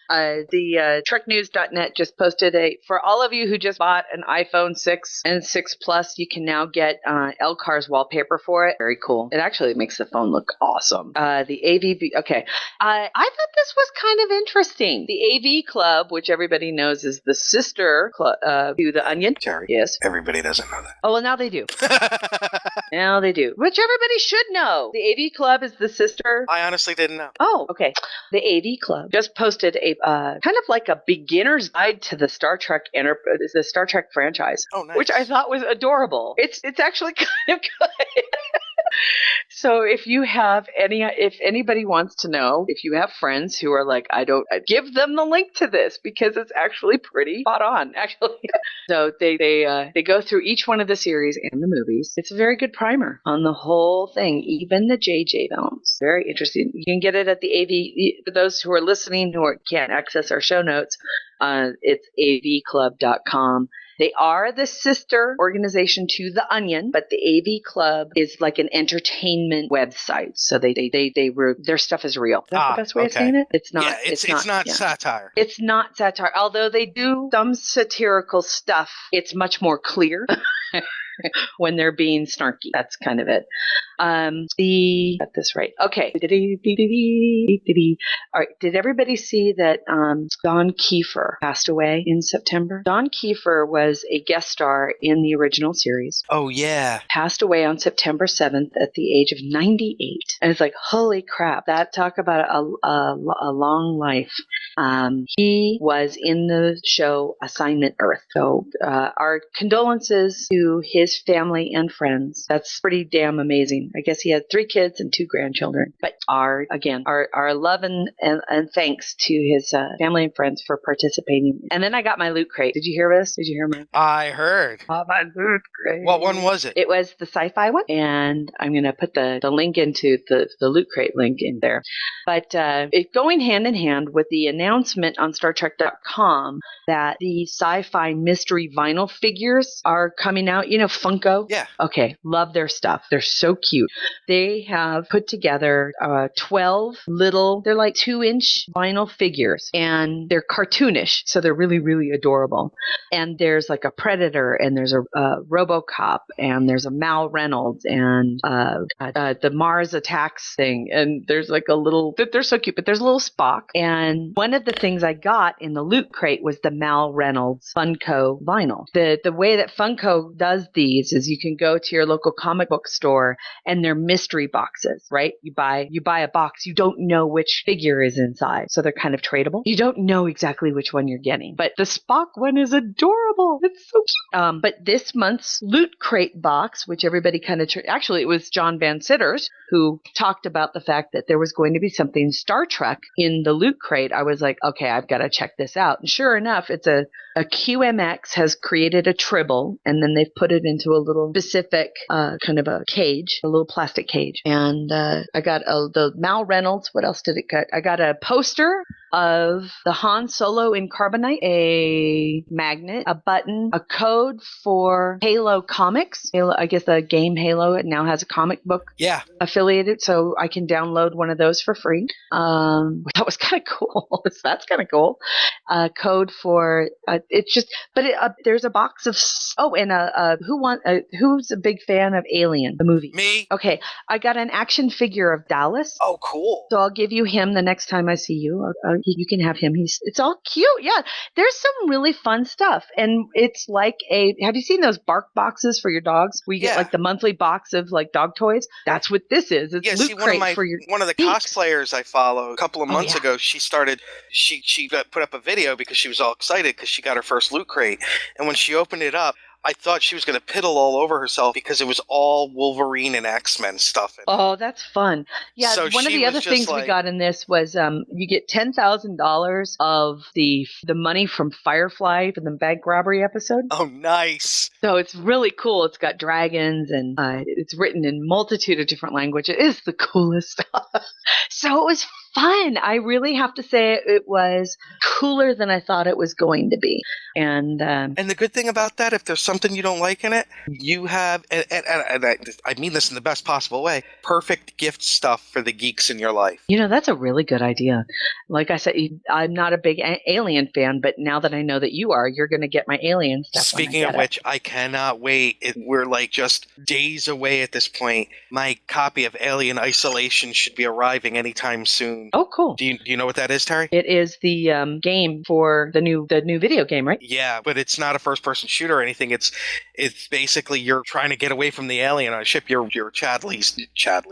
The TrekNews.net just posted for all of you who just bought an iPhone 6 and 6 Plus, you can now get Elcar's wallpaper for it. Very cool. It actually makes the phone look awesome. The AV. Okay. I thought this was kind of interesting. The AV Club, which everybody knows is the sister club to the Onion. Terry. Yes. Everybody doesn't know that. Oh, well, now they do. Now they do. Which everybody should know. The AV Club is the sister. I honestly didn't know. Oh, okay. The AV Club just posted a kind of like a beginner's guide to the Star Trek the Star Trek franchise. Oh, nice. Which I thought was adorable. It's actually kind of good. So if anybody wants to know, if you have friends who are like, I give them the link to this because it's actually pretty spot on, actually. So they go through each one of the series and the movies. It's a very good primer on the whole thing, even the JJ films. Very interesting. You can get it at the AV. For those who are listening who can't access our show notes, it's avclub.com. They are the sister organization to The Onion, but the AV Club is like an entertainment website. So their stuff is real. That's the best way of saying it. It's not. Yeah, it's not satire. It's not satire. Although they do some satirical stuff, it's much more clear. When they're being snarky. That's kind of it. Got this right. Okay. All right. Did everybody see that Don Kiefer passed away in September? Don Kiefer was a guest star in the original series. Oh, yeah. Passed away on September 7th at the age of 98. And it's like, holy crap. That talk about a long life. He was in the show Assignment Earth. So our condolences to his family and friends. That's pretty damn amazing. I guess he had 3 kids and 2 grandchildren. But our love and thanks to his family and friends for participating. And then I got my Loot Crate. Did you hear this? Did you hear my? I heard. Oh, my Loot Crate. What one was it? It was the sci-fi one. And I'm going to put the link into the Loot Crate link in there. But going hand in hand with the announcement on StarTrek.com that the sci-fi mystery vinyl figures are coming out. You know, Funko? Yeah. Okay. Love their stuff. They're so cute. They have put together 12 little, they're like 2-inch vinyl figures, and they're cartoonish. So they're really, really adorable. And there's like a Predator, and there's a RoboCop, and there's a Mal Reynolds, and the Mars Attacks thing. And there's like a little, they're so cute, but there's a little Spock. And one of the things I got in the Loot Crate was the Mal Reynolds Funko vinyl. The way that Funko does these is you can go to your local comic book store, and they're mystery boxes, right? You buy a box, you don't know which figure is inside, so they're kind of tradable. You don't know exactly which one you're getting, but the Spock one is adorable. It's so cute. But this month's Loot Crate box, which everybody kind of actually it was John Van Sitters who talked about the fact that there was going to be something Star Trek in the Loot Crate. I was like, okay, I've got to check this out. And sure enough, it's a QMX has created a tribble, and then they've put it into a little specific kind of a cage, a little plastic cage. And I got the Mal Reynolds. What else did it got? I got a poster of the Han Solo in carbonite, a magnet, a button, a code for Halo Comics. Halo, I guess the game Halo, it now has a comic book affiliated, so I can download one of those for free. That was kind of cool. That's kind of cool. Code for it's just, but there's a box of who's a big fan of Alien, the movie? Me. Okay, I got an action figure of Dallas. Oh, cool. So I'll give you him the next time I see you. You can have him. It's all cute. Yeah, there's some really fun stuff, and it's like have you seen those bark boxes for your dogs? Where you get like the monthly box of like dog toys. That's what this is. It's Loot Crate for your one of the cosplayers I follow a couple of months ago. She put up a video because she was all excited because she got her first Loot Crate, and when she opened it up, I thought she was going to piddle all over herself because it was all Wolverine and X-Men stuff. Oh, that's fun. Yeah, so one of the other things we got in this was you get $10,000 of the money from Firefly for the bank robbery episode. Oh, nice. So it's really cool. It's got dragons, and it's written in multitude of different languages. It is the coolest stuff. So it was fun. I really have to say it was cooler than I thought it was going to be. And the good thing about that, if there's something you don't like in it, you have, and I mean this in the best possible way, perfect gift stuff for the geeks in your life. You know, that's a really good idea. Like I said, I'm not a big Alien fan, but now that I know that you are, you're going to get my Alien stuff. Speaking of which, I cannot wait. We're like just days away at this point. My copy of Alien Isolation should be arriving anytime soon. soon. Oh, cool. Do you know what that is, Terry? It is the game for the new video game, right? Yeah, but it's not a first-person shooter or anything. It's basically you're trying to get away from the alien on a ship. You're Chadley's.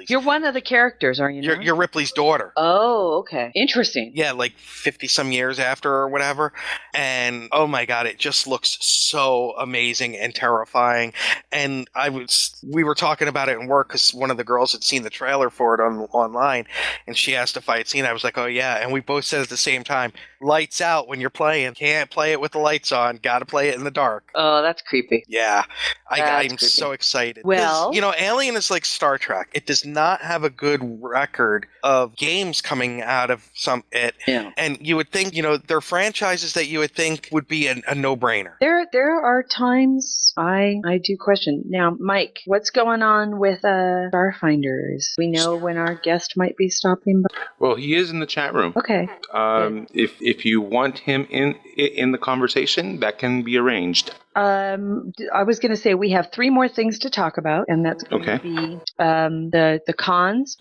You're one of the characters, are you? You're Ripley's daughter. Oh, okay. Interesting. Yeah, like 50-some years after or whatever. And oh my God, it just looks so amazing and terrifying. And we were talking about it in work because one of the girls had seen the trailer for it online, and she asked if I had seen it. I was like, oh yeah. And we both said at the same time, lights out when you're playing. Can't play it with the lights on. Got to play it in the dark. Oh, that's creepy. Yeah, I'm so excited. Well, Alien is like Star Trek. It does not have a good record of games coming out of it. Yeah. And you would think, they're franchises that you would think would be a no-brainer. There are times I do question. Now, Mike, what's going on with Starfinders? We know when our guest might be stopping by. Well, he is in the chat room. Okay. If you want him in the conversation, that can be arranged. I was going to say we have 3 more things to talk about, and that's going to be the cons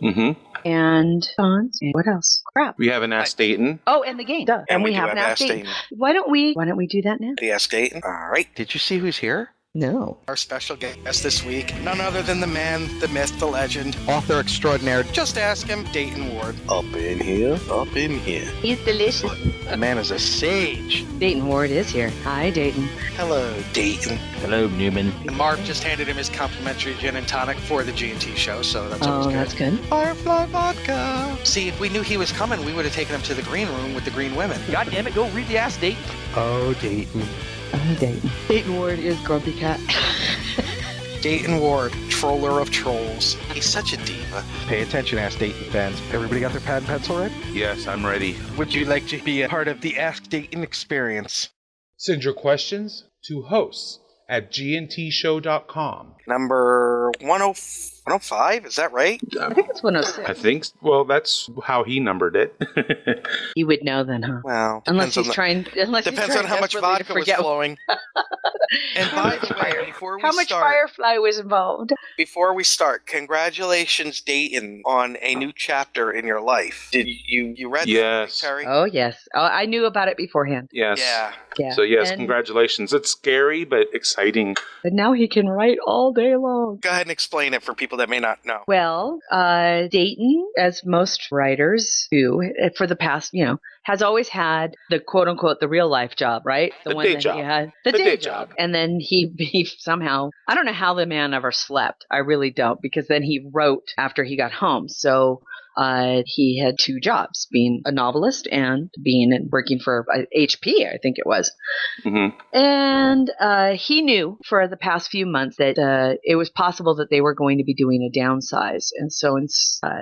and cons. And what else? Crap. We have an Ask Dayton. Oh, and the game. Duh. And we have an Ask Dayton. Why don't we do that now? The Ask Dayton. All right. Did you see who's here? No. Our special guest this week, none other than the man, the myth, the legend, Author extraordinaire. just ask him, Dayton Ward. Up in here. He's delicious. The man is a sage. Dayton Ward is here. Hi, Dayton. Hello, Dayton. Hello, Newman. And Mark just handed him his complimentary gin and tonic for the G&T show, so that's always good. That's good. Firefly vodka. See, if we knew he was coming, we would have taken him to the green room with the green women. God damn it, go read the Ask Dayton. Oh, Dayton. Dayton. Dayton Ward is Grumpy Cat. Dayton Ward, troller of trolls. He's such a diva. Pay attention, Ask Dayton fans. Everybody got their pad and pencil ready? Yes, I'm ready. Would you like to be a part of the Ask Dayton experience? Send your questions to hosts@gntshow.com. Number 105, is that right? I think it's 106. I think, well, that's how he numbered it. You would know then, huh? Well, Depends on how much vodka was flowing. And by the way, before we how much start, Firefly was involved? Before we start, congratulations, Dayton, on a new chapter in your life. Did you read Yes. that, Terry? Oh, yes. Oh, I knew about it beforehand. Yes. Yeah. So yes, And- congratulations. It's scary, but exciting. But now he can write all day long. Go ahead and explain it for people that may not know. Well, Dayton, as most writers do, for the past, has always had the quote unquote the real life job, right? The day that job. he had. The The day day job. job. And then he somehow, I don't know how the man ever slept. I really don't, because then he wrote after he got home. So he had 2 jobs, being a novelist and working for HP, I think it was. Mm-hmm. And he knew for the past few months that it was possible that they were going to be doing a downsize. And so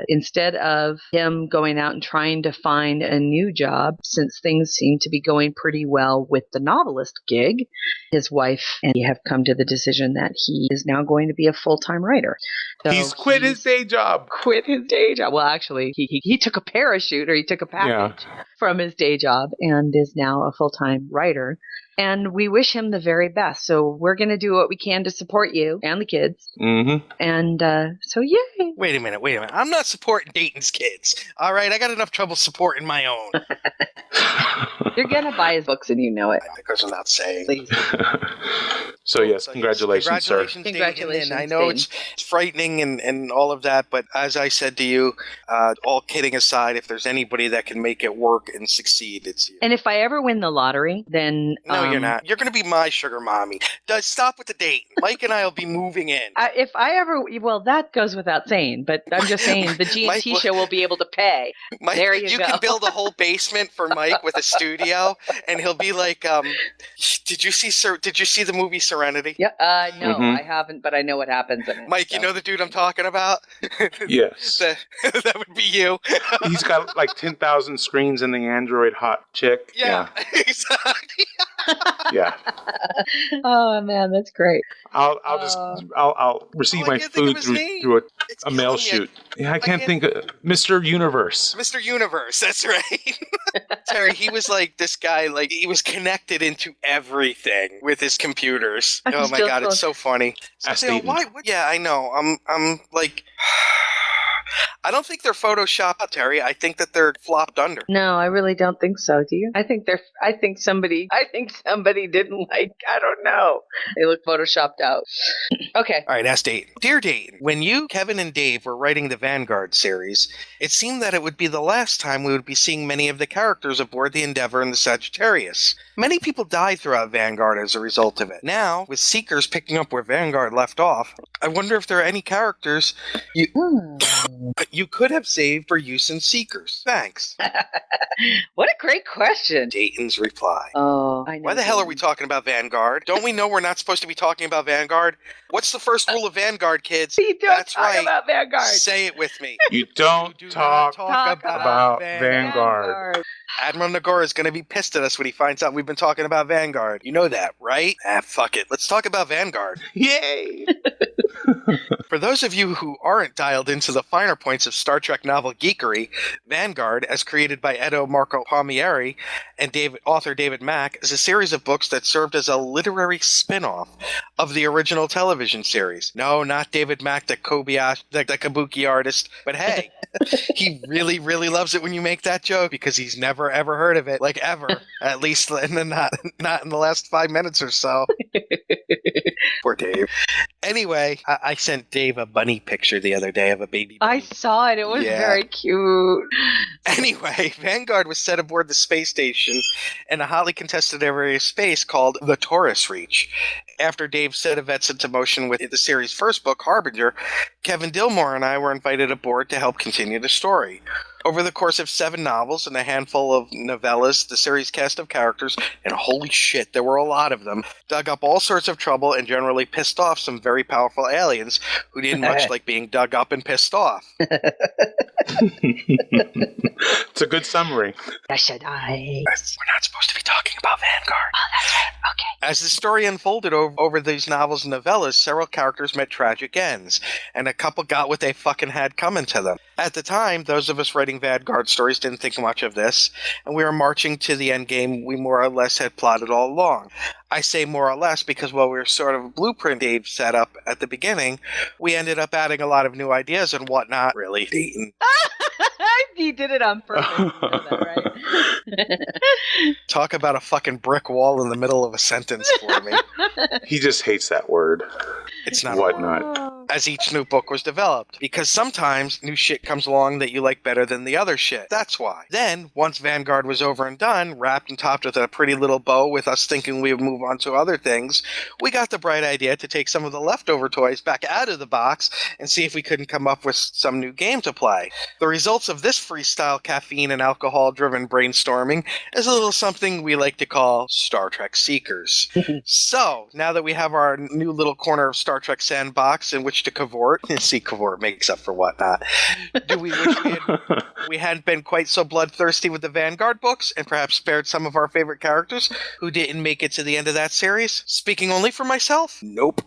instead of him going out and trying to find a new job, since things seem to be going pretty well with the novelist gig, his wife and he have come to the decision that he is now going to be a full-time writer. So He's quit his day job. Quit his day job. Well, actually, he took a parachute, or he took a package from his day job and is now a full-time writer. And we wish him the very best. So we're going to do what we can to support you and the kids. Mm-hmm. And so, yay. Wait a minute. I'm not supporting Dayton's kids. All right, I got enough trouble supporting my own. You're going to buy his books and you know it. That goes without saying. Please. So yes, congratulations, sir. Dayton. Congratulations, And I know Dayton. it's frightening and all of that, but as I said to you, all kidding aside, if there's anybody that can make it work and succeed, it's you. And if I ever win the lottery, then... No, you're not. You're going to be my sugar mommy. Stop with the date. Mike and I will be moving in. If I ever... Well, that goes without saying, but I'm just saying the G&T show will be able to pay. Mike, there you go. can build a whole basement for Mike with a studio, and he'll be like, did you see the movie Serenity? Yeah, no, I haven't, but I know what happens in it. Mike, you know the dude I'm talking about? Yes. That would be you. He's got like 10,000 screens in the Android hot chick. Yeah. Exactly. Yeah. Oh man, that's great. I'll receive my food through a mail chute. Yeah, I can't think of Mr. Universe. Mr. Universe, that's right. Terry, he was like this guy, like he was connected into everything with his computers. Oh my god, it's so funny. So, why? Yeah, I know. I'm like. I don't think they're photoshopped, Terry. I think that they're flopped under. No, I really don't think so. Do you? I think somebody didn't I don't know. They look photoshopped out. Okay. All right, ask Dayton. Dear Dayton, when you, Kevin, and Dave were writing the Vanguard series, it seemed that it would be the last time we would be seeing many of the characters aboard the Endeavour and the Sagittarius. Many people died throughout Vanguard as a result of it. Now, with Seekers picking up where Vanguard left off, I wonder if there are any characters you could have saved for use in Seekers. Thanks. What a great question. Dayton's reply. Oh, I know. Why the hell are we talking about Vanguard? Don't we know we're not supposed to be talking about Vanguard? What's the first rule of Vanguard, kids? You don't That's talk right. about Vanguard. Say it with me. You don't do talk not about Vanguard. Admiral Nagora is going to be pissed at us when he finds out we've been talking about Vanguard. You know that, right? Fuck it. Let's talk about Vanguard. Yay! For those of you who aren't dialed into the finer points of Star Trek novel geekery, Vanguard, as created by Edo Marco Palmieri and author David Mack, is a series of books that served as a literary spin-off of the original television series. No, not David Mack, the kabuki artist, but hey, he really, really loves it when you make that joke because he's never, ever heard of it, like ever, at least not in the last 5 minutes or so. Poor Dave. Anyway, I sent Dave a bunny picture the other day of a baby bunny. I saw it. It was very cute. Anyway, Vanguard was set aboard the space station in a hotly contested area of space called the Taurus Reach. After Dave set events into motion with the series' first book, Harbinger, Kevin Dillmore and I were invited aboard to help continue the story. Over the course of 7 novels and a handful of novellas, the series' cast of characters, and holy shit, there were a lot of them, dug up all sorts of trouble and generally pissed off some very powerful aliens who didn't much like being dug up and pissed off. It's a good summary. We're not supposed to be talking about Vanguard. Oh, that's right. Okay. As the story unfolded over these novels and novellas, several characters met tragic ends, and a couple got what they fucking had coming to them. At the time, those of us writing Vanguard stories didn't think much of this, and we were marching to the end game we more or less had plotted all along. I say more or less because while we were sort of blueprint Dave set up at the beginning, we ended up adding a lot of new ideas and whatnot. Really, Dayton. He did it on purpose. You know that, right? Talk about a fucking brick wall in the middle of a sentence for me. He just hates that word. It's not Whatnot. as each new book was developed, because sometimes new shit comes along that you like better than the other shit. That's why. Then, once Vanguard was over and done, wrapped and topped with a pretty little bow with us thinking we would move on to other things, we got the bright idea to take some of the leftover toys back out of the box and see if we couldn't come up with some new game to play. The results of this freestyle caffeine and alcohol-driven brainstorming is a little something we like to call Star Trek Seekers. So, now that we have our new little corner of Star Trek sandbox in which to cavort, see, cavort makes up for whatnot, do we wish we hadn't been quite so bloodthirsty with the Vanguard books and perhaps spared some of our favorite characters who didn't make it to the end of that series? Speaking only for myself? Nope.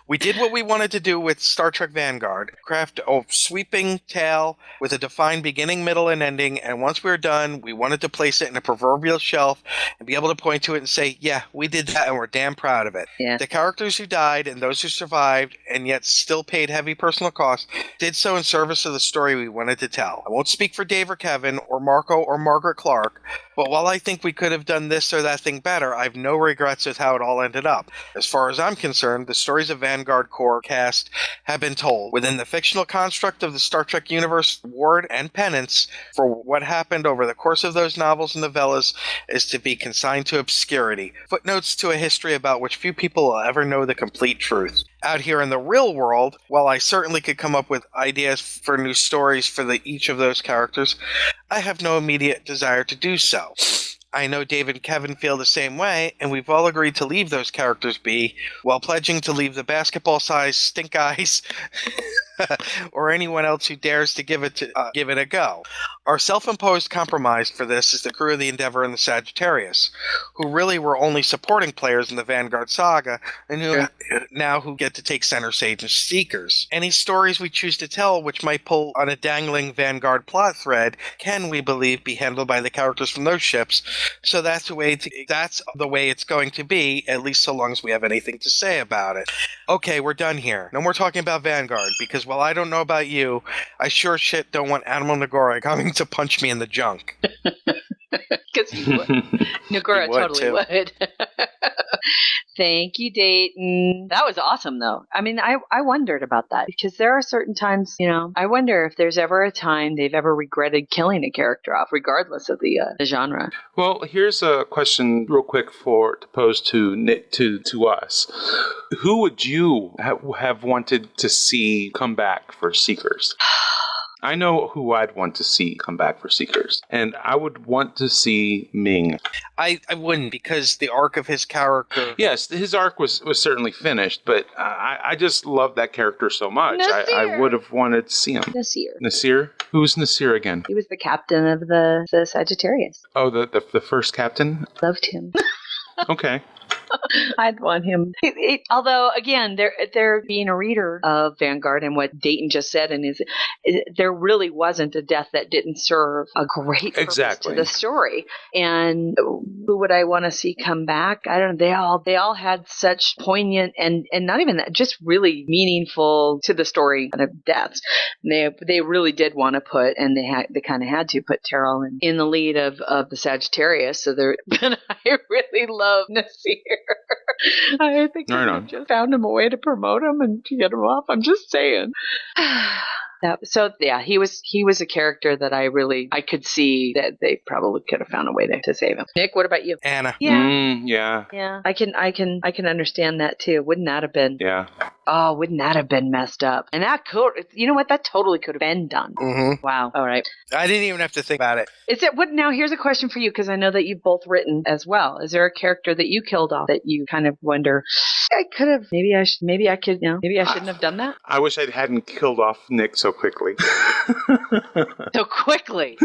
We did what we wanted to do with Star Trek Vanguard, craft a sweeping tale with a defined beginning, middle, and ending, and once we were done, we wanted to place it in a proverbial shelf and be able to point to it and say, yeah, we did that and we're damn proud of it. Yeah. The characters who died and those who survived and yet still paid heavy personal costs did so in service of the story we wanted to tell. I won't speak for Dave or Kevin or Marco or Margaret Clark, but while I think we could have done this or that thing better, I have no regrets with how it all ended up. As far as I'm concerned, the stories of Vanguard core cast have been told within the fictional construct of the Star Trek universe. Reward and penance for what happened over the course of those novels and novellas is to be consigned to obscurity, footnotes to a history about which few people will ever know the complete truth. Out here in the real world, while I certainly could come up with ideas for new stories for each of those characters, I have no immediate desire to do so. I know Dave and Kevin feel the same way, and we've all agreed to leave those characters be, while pledging to leave the basketball-sized stink eyes or anyone else who dares to give it a go. Our self-imposed compromise for this is the crew of the Endeavour and the Sagittarius, who really were only supporting players in the Vanguard saga, and who get to take center stage as Seekers. Any stories we choose to tell which might pull on a dangling Vanguard plot thread can, we believe, be handled by the characters from those ships, so that's the way it's going to be, at least so long as we have anything to say about it. Okay, we're done here. No more talking about Vanguard, because well, I don't know about you. I sure shit don't want Admiral Nagore coming to punch me in the junk. Because he would. Nagora He would, totally too. would. Thank you, Dayton. That was awesome, though. I mean, I wondered about that because there are certain times, I wonder if there's ever a time they've ever regretted killing a character off, regardless of the genre. Well, here's a question real quick to pose to us. Who would you have wanted to see come back for Seekers? I know who I'd want to see come back for Seekers, and I would want to see Ming. I wouldn't, because the arc of his character... Yes, his arc was certainly finished, but I just love that character so much. I would have wanted to see him. Nasir? Who's Nasir again? He was the captain of the Sagittarius. Oh, the first captain? Loved him. Okay. I'd want him. Although, again, there being a reader of Vanguard and what Dayton just said, and there really wasn't a death that didn't serve a great purpose to the story. And who would I want to see come back? I don't know. They all had such poignant and not even that, just really meaningful to the story kind of deaths. And they really did want to put, and they kind of had to put Terrell in the lead of the Sagittarius. So but I really love Nasir. I think they just found him a way to promote him and to get him off. I'm just saying. He was a character that I could see that they probably could have found a way to save him. Nick, what about you? Anna. Yeah. Yeah. I can understand that too. Wouldn't that have been? Yeah. Oh, wouldn't that have been messed up? And that you know what? That totally could have been done. Mm-hmm. Wow. All right. I didn't even have to think about it. Now here's a question for you, because I know that you've both written as well. Is there a character that you killed off that you kind of wonder, I could have, maybe I shouldn't have done that? I wish I hadn't killed off Nick so quickly. So quickly.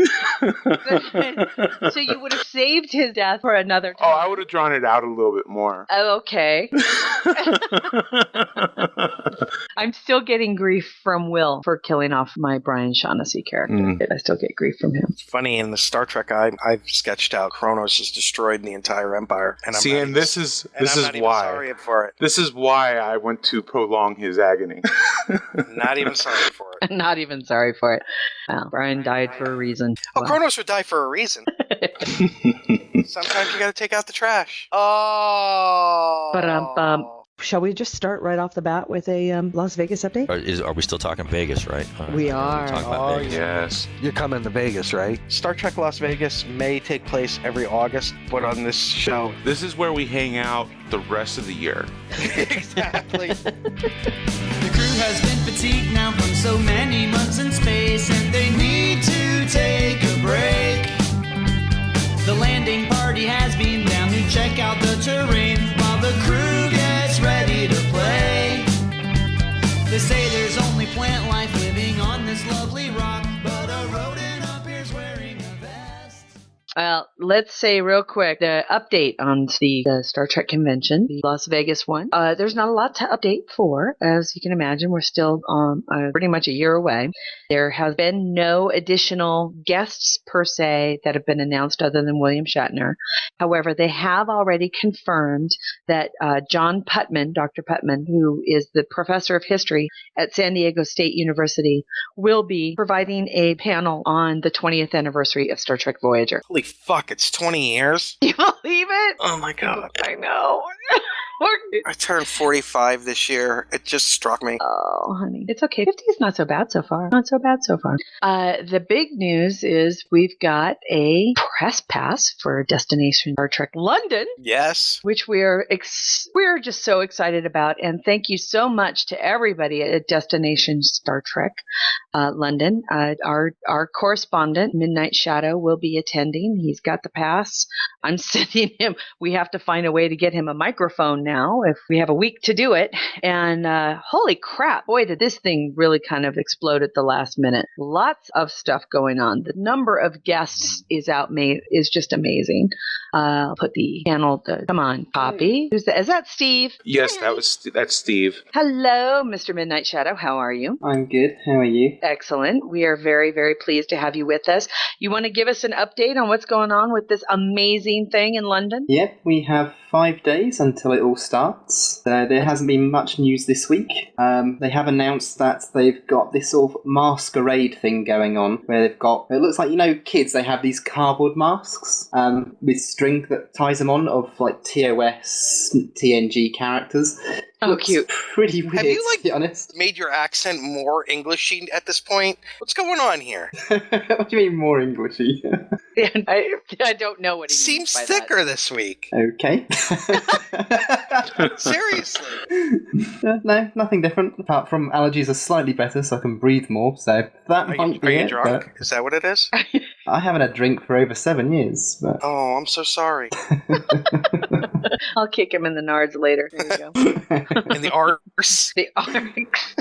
So you would have saved his death for another time. Oh, I would have drawn it out a little bit more. Oh, okay. I'm still getting grief from Will for killing off my Brian Shaughnessy character. I still get grief from him. It's funny, in the Star Trek I've sketched out, Kronos has destroyed the entire Empire. And this is why. Sorry for it. This is why I want to prolong his agony. Not even sorry for it. Not even sorry for it. Well, Brian died for a reason. Oh, Kronos would die for a reason. Sometimes you gotta take out the trash. Oh. Ba-dum-bum. Shall we just start right off the bat with a Las Vegas update? Are we still talking Vegas, right? We are. Talking about Vegas. Yes. You're coming to Vegas, right? Star Trek Las Vegas may take place every August, but on this show... This is where we hang out the rest of the year. Exactly. The crew has been fatigued now from so many months in space, and they need to take a break. The landing party has been down to check out the terrain while the crew gets ready to play. They say there's only plant life living on this lovely rock, but a rodent appears wearing a vest. Well, let's say real quick, the update on the Star Trek convention, the Las Vegas one. There's not a lot to update for. As you can imagine, we're still pretty much a year away. There has been no additional guests per se that have been announced other than William Shatner. However, they have already confirmed that John Putman, Dr. Putman, who is the professor of history at San Diego State University, will be providing a panel on the 20th anniversary of Star Trek Voyager. Holy fuck, it's 20 years? You believe it? Oh my god. I know. I turned 45 this year. It just struck me. Oh, honey. It's okay. 50 is not so bad so far. Not so bad so far. The big news is we've got a press pass for Destination Star Trek London. Yes. Which we're just so excited about. And thank you so much to everybody at Destination Star Trek London. Our correspondent, Midnight Shadow, will be attending. He's got the pass. I'm sending him. We have to find a way to get him a microphone now if we have a week to do it. And holy crap, boy, did this thing really kind of explode at the last minute. Lots of stuff going on. The number of guests is just amazing. Put the panel. Come on, Poppy. Is that Steve? Yes, that's Steve. Hello, Mr. Midnight Shadow. How are you? I'm good. How are you? Excellent. We are very, very pleased to have you with us. You want to give us an update on what's going on with this amazing thing in London? Yep, we have 5 days until it all starts. There hasn't been much news this week. They have announced that they've got this sort of masquerade thing going on, where they've got, it looks like, kids, they have these cardboard masks with string that ties them on of like TOS, TNG characters. Oh, Looks cute. Pretty weird, Have you, to be honest. made your accent more Englishy at this point? What's going on here? What do you mean more Englishy? I don't know what he Seems means by thicker this week. Okay. Seriously. No, nothing different, apart from allergies are slightly better, so I can breathe more, so that might be Are you it, drunk? but Is that what it is? I haven't had a drink for over 7 years, but... Oh, I'm so sorry. I'll kick him in the nards later. There you go. In the arse. The arcs.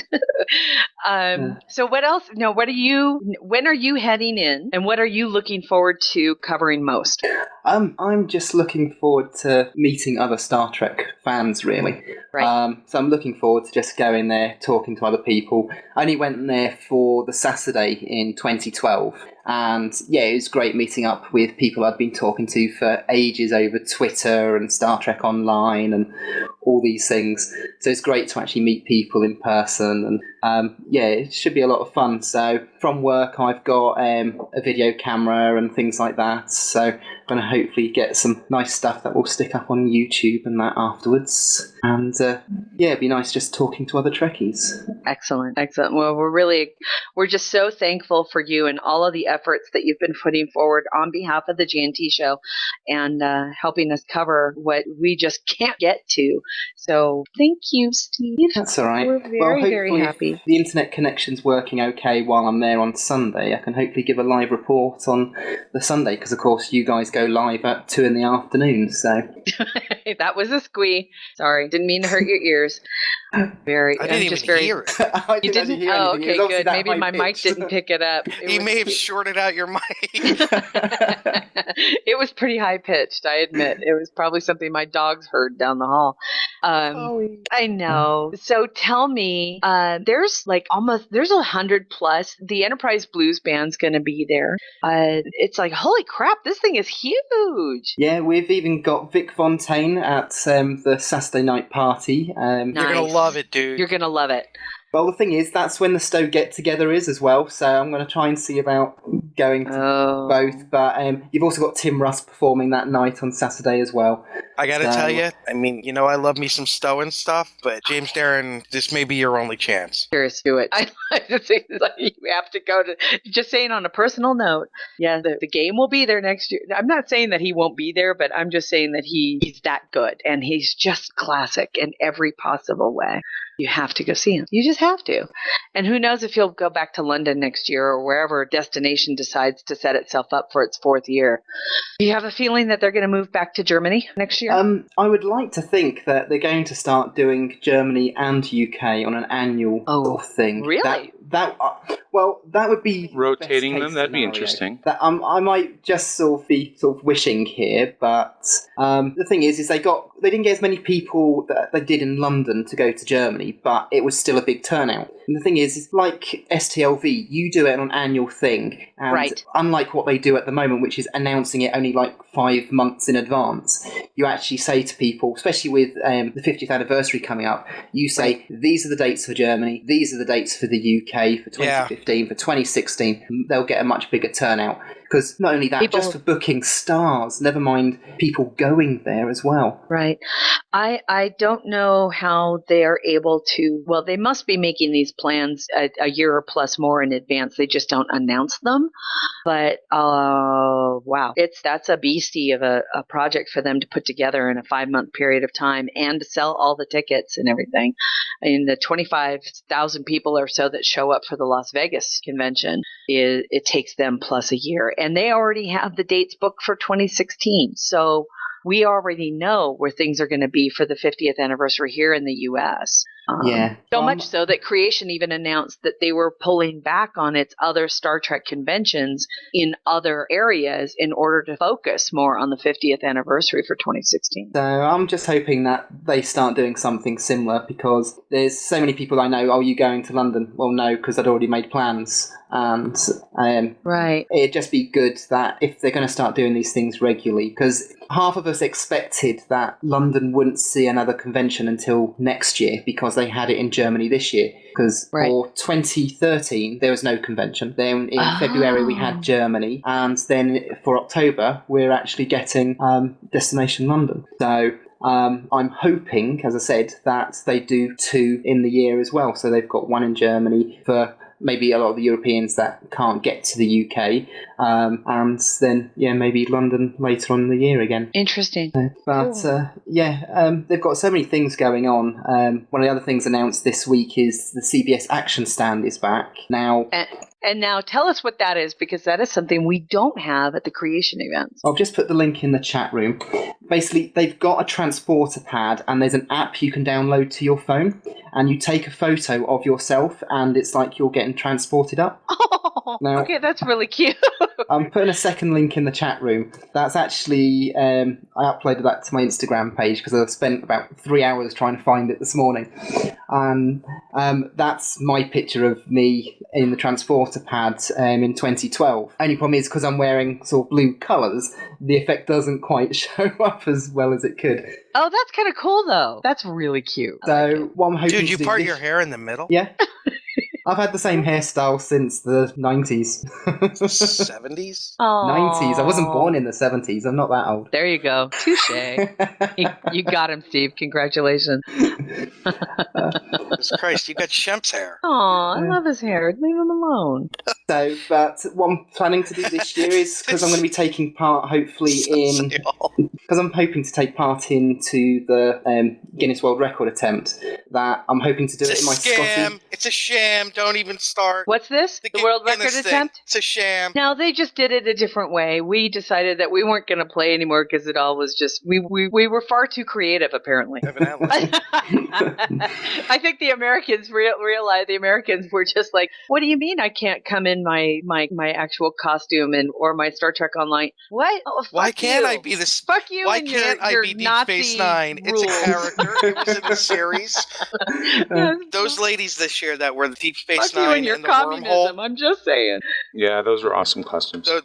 So what else? No, when are you heading in, and what are you looking forward to covering most? I'm just looking forward to meeting other Star Trek fans, really. Right. So I'm looking forward to just going there, talking to other people. I only went there for the Saturday in 2012. And yeah, it was great meeting up with people I'd been talking to for ages over Twitter and Star Trek Online and all these things. So it's great to actually meet people in person. And yeah, it should be a lot of fun. So from work, I've got a video camera and things like that. So I'm going to hopefully get some nice stuff that will stick up on YouTube and that afterwards. And yeah, it'd be nice just talking to other Trekkies. Excellent. Well, we're just so thankful for you and all of the efforts that you've been putting forward on behalf of the GNT show and helping us cover what we just can't get to. So thank you, Steve. That's all right. We're very, very happy. If the internet connection's working okay while I'm there on Sunday, I can hopefully give a live report on the Sunday, because of course you guys go live at 2 p.m. So that was a squee. Sorry, didn't mean to hurt your ears. I didn't even hear it. You didn't? hear Oh, anything. okay, good. Maybe my mic pitched. didn't pick it up. He may have shorted out your mic. It was pretty high pitched, I admit. It was probably something my dogs heard down the hall. I know. So tell me, there's 100 plus. The Enterprise Blues Band's going to be there. It's like, holy crap, this thing is huge. Yeah, we've even got Vic Fontaine at the Saturday night party. You're going to love it, dude. You're going to love it. Well, the thing is, that's when the Stowe get-together is as well, so I'm going to try and see about going to both. But you've also got Tim Russ performing that night on Saturday as well. I got to tell you, I mean, I love me some Stowe and stuff, but James Darren, this may be your only chance. Cheers to it. I just think you have to go to, just saying on a personal note, yeah, the game will be there next year. I'm not saying that he won't be there, but I'm just saying that he's that good, and he's just classic in every possible way. You have to go see him. You just have to. And who knows if he'll go back to London next year or wherever destination decides to set itself up for its 4th year. Do you have a feeling that they're going to move back to Germany next year? I would like to think that they're going to start doing Germany and UK on an annual sort of thing. Really? That would be rotating them. That'd be scenario. interesting. I might just sort of wishing here, but the thing is they didn't get as many people that they did in London to go to Germany, but it was still a big turnout. And the thing is like STLV, you do it on an annual thing, and unlike what they do at the moment, which is announcing it only like 5 months in advance, you actually say to people, especially with the 50th anniversary coming up, you say, these are the dates for Germany, these are the dates for the UK for 2015, for 2016, they'll get a much bigger turnout. Because not only that, just for booking stars, never mind people going there as well. Right. I don't know how they're able to, well, they must be making these plans a year or plus more in advance. They just don't announce them. But, wow, that's a beastie of a project for them to put together in a 5-month period of time and to sell all the tickets and everything. I mean, the 25,000 people or so that show up for the Las Vegas convention, it takes them plus a year. And they already have the dates booked for 2016. So we already know where things are going to be for the 50th anniversary here in the U.S. So much so that Creation even announced that they were pulling back on its other Star Trek conventions in other areas in order to focus more on the 50th anniversary for 2016. So I'm just hoping that they start doing something similar, because there's so many people I know, you going to London? Well, no, because I'd already made plans. And it'd just be good that if they're going to start doing these things regularly, because half of us expected that London wouldn't see another convention until next year because they had it in Germany this year. Because for 2013, there was no convention. Then in February, we had Germany. And then for October, we're actually getting Destination London. So I'm hoping, as I said, that they do 2 in the year as well. So they've got 1 in Germany for maybe a lot of the Europeans that can't get to the UK, and then maybe London later on in the year again. Interesting. They've got so many things going on. One of the other things announced this week is the CBS Action Stand is back now. And now tell us what that is, because that is something we don't have at the Creation events. I've just put the link in the chat room. Basically, they've got a transporter pad, and there's an app you can download to your phone, and you take a photo of yourself, and it's like you're getting transported up. Oh, okay, that's really cute. I'm putting a second link in the chat room. That's actually, I uploaded that to my Instagram page because I spent about 3 hours trying to find it this morning. And that's my picture of me in the transporter pad in 2012. Only problem is because I'm wearing sort of blue colours, the effect doesn't quite show up as well as it could. Oh, that's kind of cool, though. That's really cute. So what I'm hoping Dude, you part your hair in the middle? Yeah. I've had the same hairstyle since the 90s. 70s? 90s. I wasn't born in the 70s. I'm not that old. There you go. Touche. You got him, Steve. Congratulations. Jesus Christ, you got Shemp's hair. Aw, I love his hair. Leave him alone. So, but what I'm planning to do this year is, because I'm going to be taking part, hopefully, because I'm hoping to take part into the Guinness World Record attempt, that I'm hoping to do it in my Scotty. It's a sham. Don't even start. What's this? The world record attempt? It's a sham. No, they just did it a different way. We decided that we weren't going to play anymore because it all was just, we were far too creative, apparently. Evidently. I think the Americans realized the Americans were just like, what do you mean I can't come in my actual costume or my Star Trek Online? What? Oh, why can't you. I be this? Fuck you. Why and can't your I be Deep Nazi Space Nine? rules. It's a character. It was in the series. Those ladies this year that were the Deep Space Nine and your the communism. wormhole. I'm just saying. Yeah, those were awesome costumes. I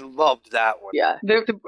loved that one. Yeah.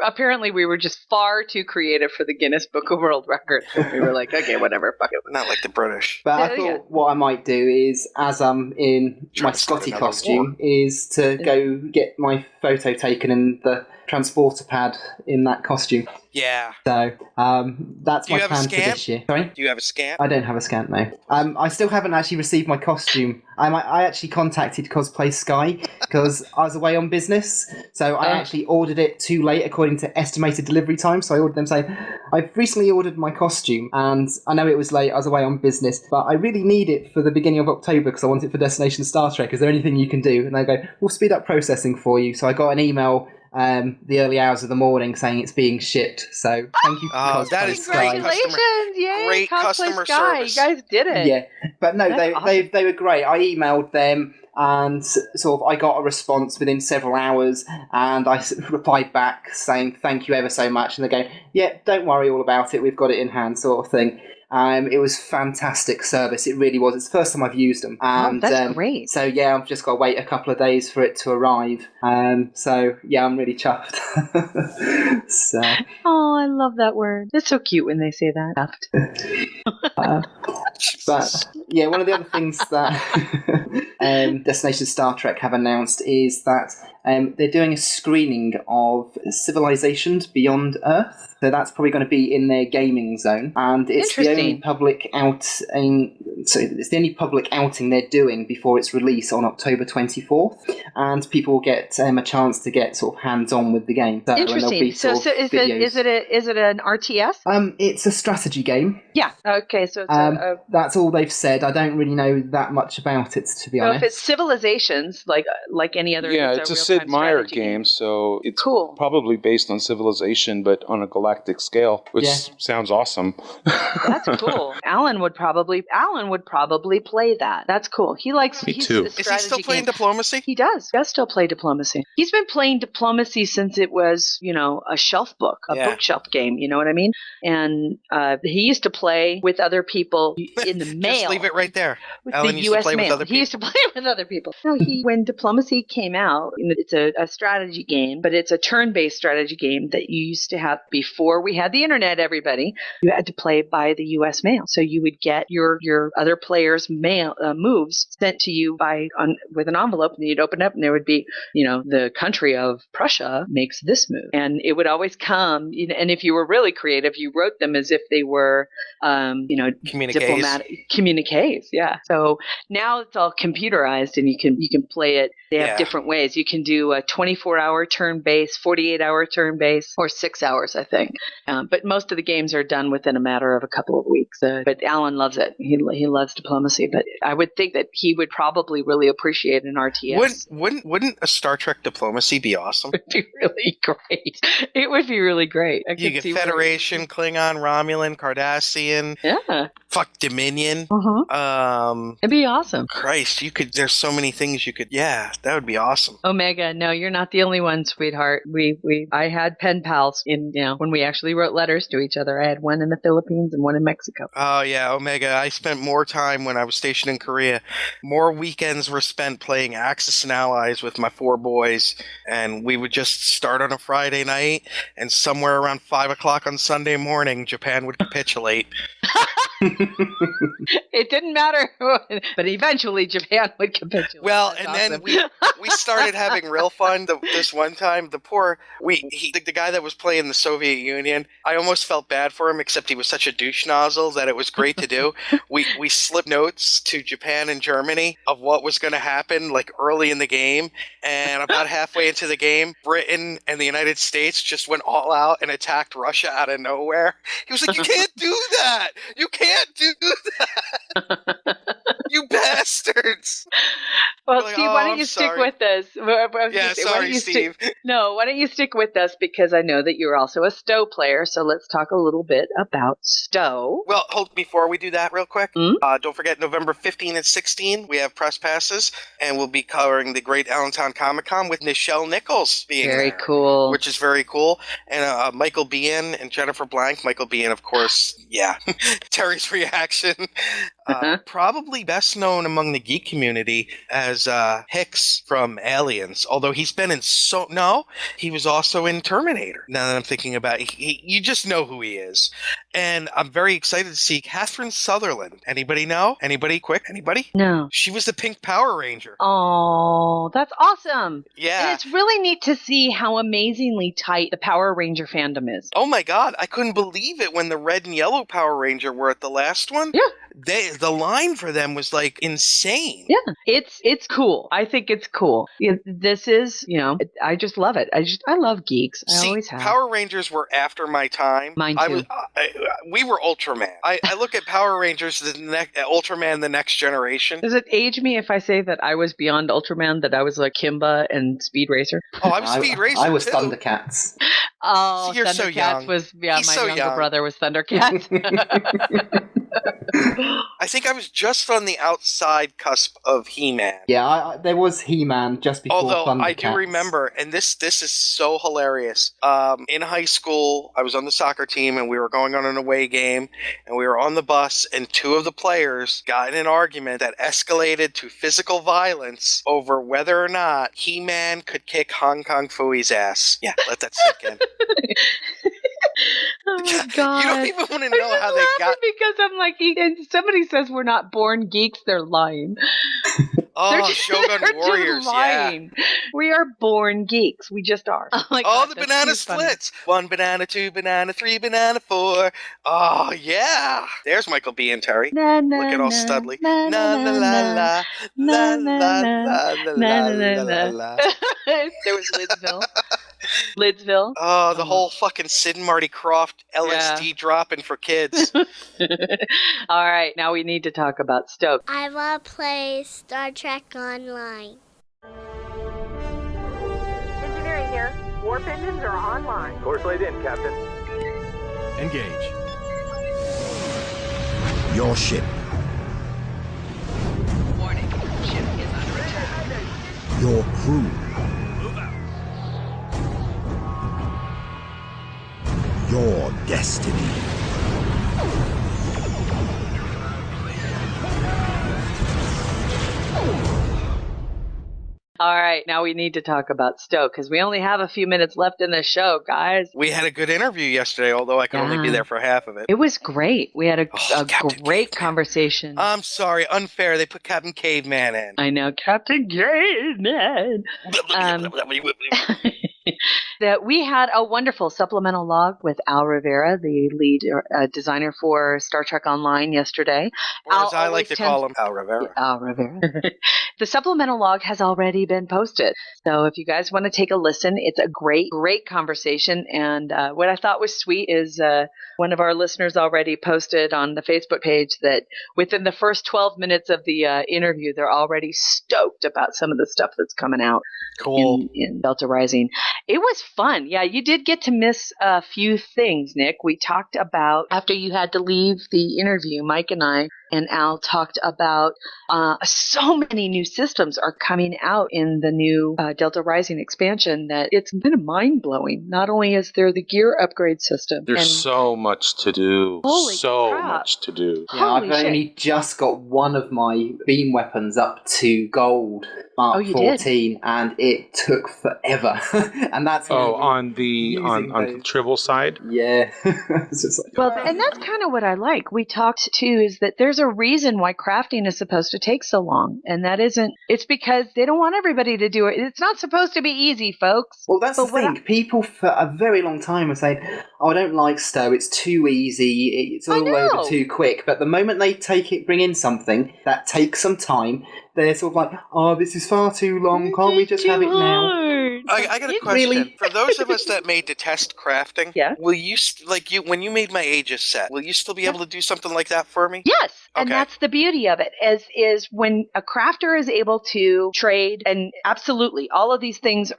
Apparently, we were just far too creative for the Guinness Book of World Records. We were like, okay, whatever, fuck it. Not like the British. But I thought what I might do is, as I'm in my Scotty costume, is to go get my photo taken in the transporter pad in that costume. Yeah. So that's my plan for this year. Sorry? Do you have a scan? I don't have a scan, no. I still haven't actually received my costume. I actually contacted Cosplay Sky because I was away on business. So I actually ordered it too late according to estimated delivery time. So I ordered them saying, I've recently ordered my costume and I know it was late, I was away on business, but I really need it for the beginning of October because I want it for Destination Star Trek. Is there anything you can do? And they go, we'll speed up processing for you. So I got an email the early hours of the morning saying it's being shipped. So thank you. That is congratulations! Yay, great customer service. You guys did it. Yeah, but no, That's they were great. I emailed them and sort of I got a response within several hours, and I replied back saying thank you ever so much. And they go, yeah, don't worry all about it. We've got it in hand, sort of thing. It was fantastic service. It really was. It's the first time I've used them. And, that's great. So yeah, I've just got to wait a couple of days for it to arrive. So yeah, I'm really chuffed. Oh, I love that word. It's so cute when they say that. But yeah, one of the other things that Destination Star Trek have announced is that they're doing a screening of Civilizations Beyond Earth. So that's probably going to be in their gaming zone. And it's the only public so it's the only public outing they're doing before its release on October 24th, and people will get a chance to get sort of hands-on with the game. So, Interesting. So is it an RTS? It's a strategy game. Yeah. Okay. So it's that's all they've said. I don't really know that much about it, to be honest. So if it's Civilizations, like any other, yeah, it's a Sid Meier game, so it's cool. Probably based on Civilization, but on a galactic scale, which sounds awesome. That's cool. Alan would probably play that. That's cool. He likes. Me too. Is he still playing Diplomacy? He does. He does still play Diplomacy. He's been playing Diplomacy since it was, a shelf book, a bookshelf game. You know what I mean? And he used to play with other people in the mail. Just leave it right there. With Alan the used US to play mail. with other people. He used to play with other people. No, when Diplomacy came out, it's a strategy game, but it's a turn-based strategy game that you used to have before we had the internet, everybody. You had to play by the US mail. So you would get your other players' mail moves sent to you with an envelope, and you'd open it up and there would be, the country of Prussia makes this move. And it would always come, and if you were really creative, you wrote them as if they were, diplomatic communiques. Yeah. So now it's all computerized and you can play it. They have different ways. You can do a 24-hour turn-based, 48-hour turn-based, or 6 hours, I think. But most of the games are done within a matter of a couple of weeks. But Alan loves it. He loves Diplomacy. But I would think that he would probably really appreciate an RTS. Wouldn't a Star Trek Diplomacy be awesome? It would be really great. It would be really great. You get Federation, Klingon, Romulan, Cardassian. Yeah. Fuck Dominion. It'd be awesome. Christ, there's so many things you could. Yeah, that would be awesome. Omega, no, you're not the only one, sweetheart. I had pen pals when we actually wrote letters to each other. I had one in the Philippines and one in Mexico. Oh yeah, Omega. I spent more time when I was stationed in Korea. More weekends were spent playing Axis and Allies with my 4 boys, and we would just start on a Friday night, and somewhere around 5 o'clock on Sunday morning, Japan would capitulate. It didn't matter, but eventually Japan would capitulate. Well, that's awesome. Then we started having real fun. This one time, the guy that was playing the Soviet Union, I almost felt bad for him, except he was such a douche nozzle that it was great to do. We slipped notes to Japan and Germany of what was going to happen, like early in the game, and about halfway into the game, Britain and the United States just went all out and attacked Russia out of nowhere. He was like, "You can't do that! You can't do that! You bastards!" Well, like, Steve, why don't you stick with us? Yeah, sorry, Steve. Why don't you stick with us, because I know that you're also a Stowe player, so let's talk a little bit about Stowe. Well, before we do that real quick, don't forget November 15 and 16, we have press passes, and we'll be covering the Great Allentown Comic Con with Nichelle Nichols being very there, cool, which is very cool, and Michael Biehn and Jennifer Blank. Michael Biehn, of course, Terry's reaction. Probably best known among the geek community as Hicks from Aliens, although he's been in he was also in Terminator. Now that I'm thinking about it, you just know who he is. And I'm very excited to see Catherine Sutherland. Anybody know? Anybody? Quick? Anybody? No. She was the Pink Power Ranger. Oh, that's awesome. Yeah. And it's really neat to see how amazingly tight the Power Ranger fandom is. Oh my God, I couldn't believe it when the red and yellow Power Ranger were at the last one. Yeah. The line for them was like insane. Yeah, it's cool. I think it's cool. This is, I just love it. I love geeks. I always have. Power Rangers were after my time. Mine too. We were Ultraman. I look at Power Rangers as Ultraman, the next generation. Does it age me if I say that I was beyond Ultraman, that I was like Kimba and Speed Racer? Oh, I was Speed Racer. I was too. Thundercats. Oh, you're Thundercats so young. Was He's my so younger young. brother was Thundercats. I think I was just on the outside cusp of He-Man. Yeah, there was He-Man just before Although Thundercats. I do remember, and this is so hilarious. In high school, I was on the soccer team, and we were going on an away game, and we were on the bus, and 2 of the players got in an argument that escalated to physical violence over whether or not He-Man could kick Hong Kong Phooey's ass. Yeah, let that sink in. Oh my God. You don't even want to know how they got. Because I'm like, somebody says we're not born geeks, they're lying. Oh, Shogun they're Warriors, just lying. We are born geeks. We just are. Oh, my God, the that's banana too funny. splits. 1 banana, 2 banana, 3 banana, 4. Oh, yeah. There's Michael B. and Terry. Na, na, Looking all na, studly. na, Na na, la na, la na, la na, la na, la la na, la na, la na, la. There was Lidsville. Lidsville. Oh, the whole fucking Sid and Marty Krofft LSD dropping for kids. All right, now we need to talk about Stoke. I want to play Star Trek Online. Engineering here. Warp engines are online. Course laid in, Captain. Engage. Your ship. Warning. Ship is under attack. Your crew. Move out. Your destiny. All right, now we need to talk about Stoke because we only have a few minutes left in the show, guys. We had a good interview yesterday, although I could only be there for half of it. It was great. We had a great conversation. I'm sorry, unfair. They put Captain Caveman in. I know, Captain Caveman. That we had a wonderful supplemental log with Al Rivera, the lead designer for Star Trek Online yesterday. Or as I like to call him, Al Rivera. Al Rivera. The supplemental log has already been posted. So if you guys want to take a listen, it's a great conversation. And what I thought was sweet is one of our listeners already posted on the Facebook page that within the first 12 minutes of the interview, they're already stoked about some of the stuff that's coming out. Cool. In Delta Rising. It was fun. Yeah, you did get to miss a few things, Nick. We talked about, after you had to leave the interview, Mike and I and Al talked about so many new systems are coming out in the new Delta Rising expansion that it's kind of mind-blowing. Not only is there the gear upgrade system. There's so much to do. Holy so crap. much to do. Yeah, I've only just got one of my beam weapons up to gold, Mark 14, and it took forever. And that's on the Tribble side? Yeah. It's just like, well, and that's kind of what I like. We talked too is that there's a reason why crafting is supposed to take so long, and that isn't. It's because they don't want everybody to do it. It's not supposed to be easy, folks. Well, that's the thing. People for a very long time were saying, "Oh, I don't like Stowe. It's too easy. It's all over too quick." But the moment they bring in something that takes some time, they're sort of like, "Oh, this is far too long. Can't we just have it now?" I got a question. Really? For those of us that may detest crafting, will you when you made my Aegis set, will you still be able to do something like that for me? Yes. And that's the beauty of it, is when a crafter is able to trade, and absolutely all of these things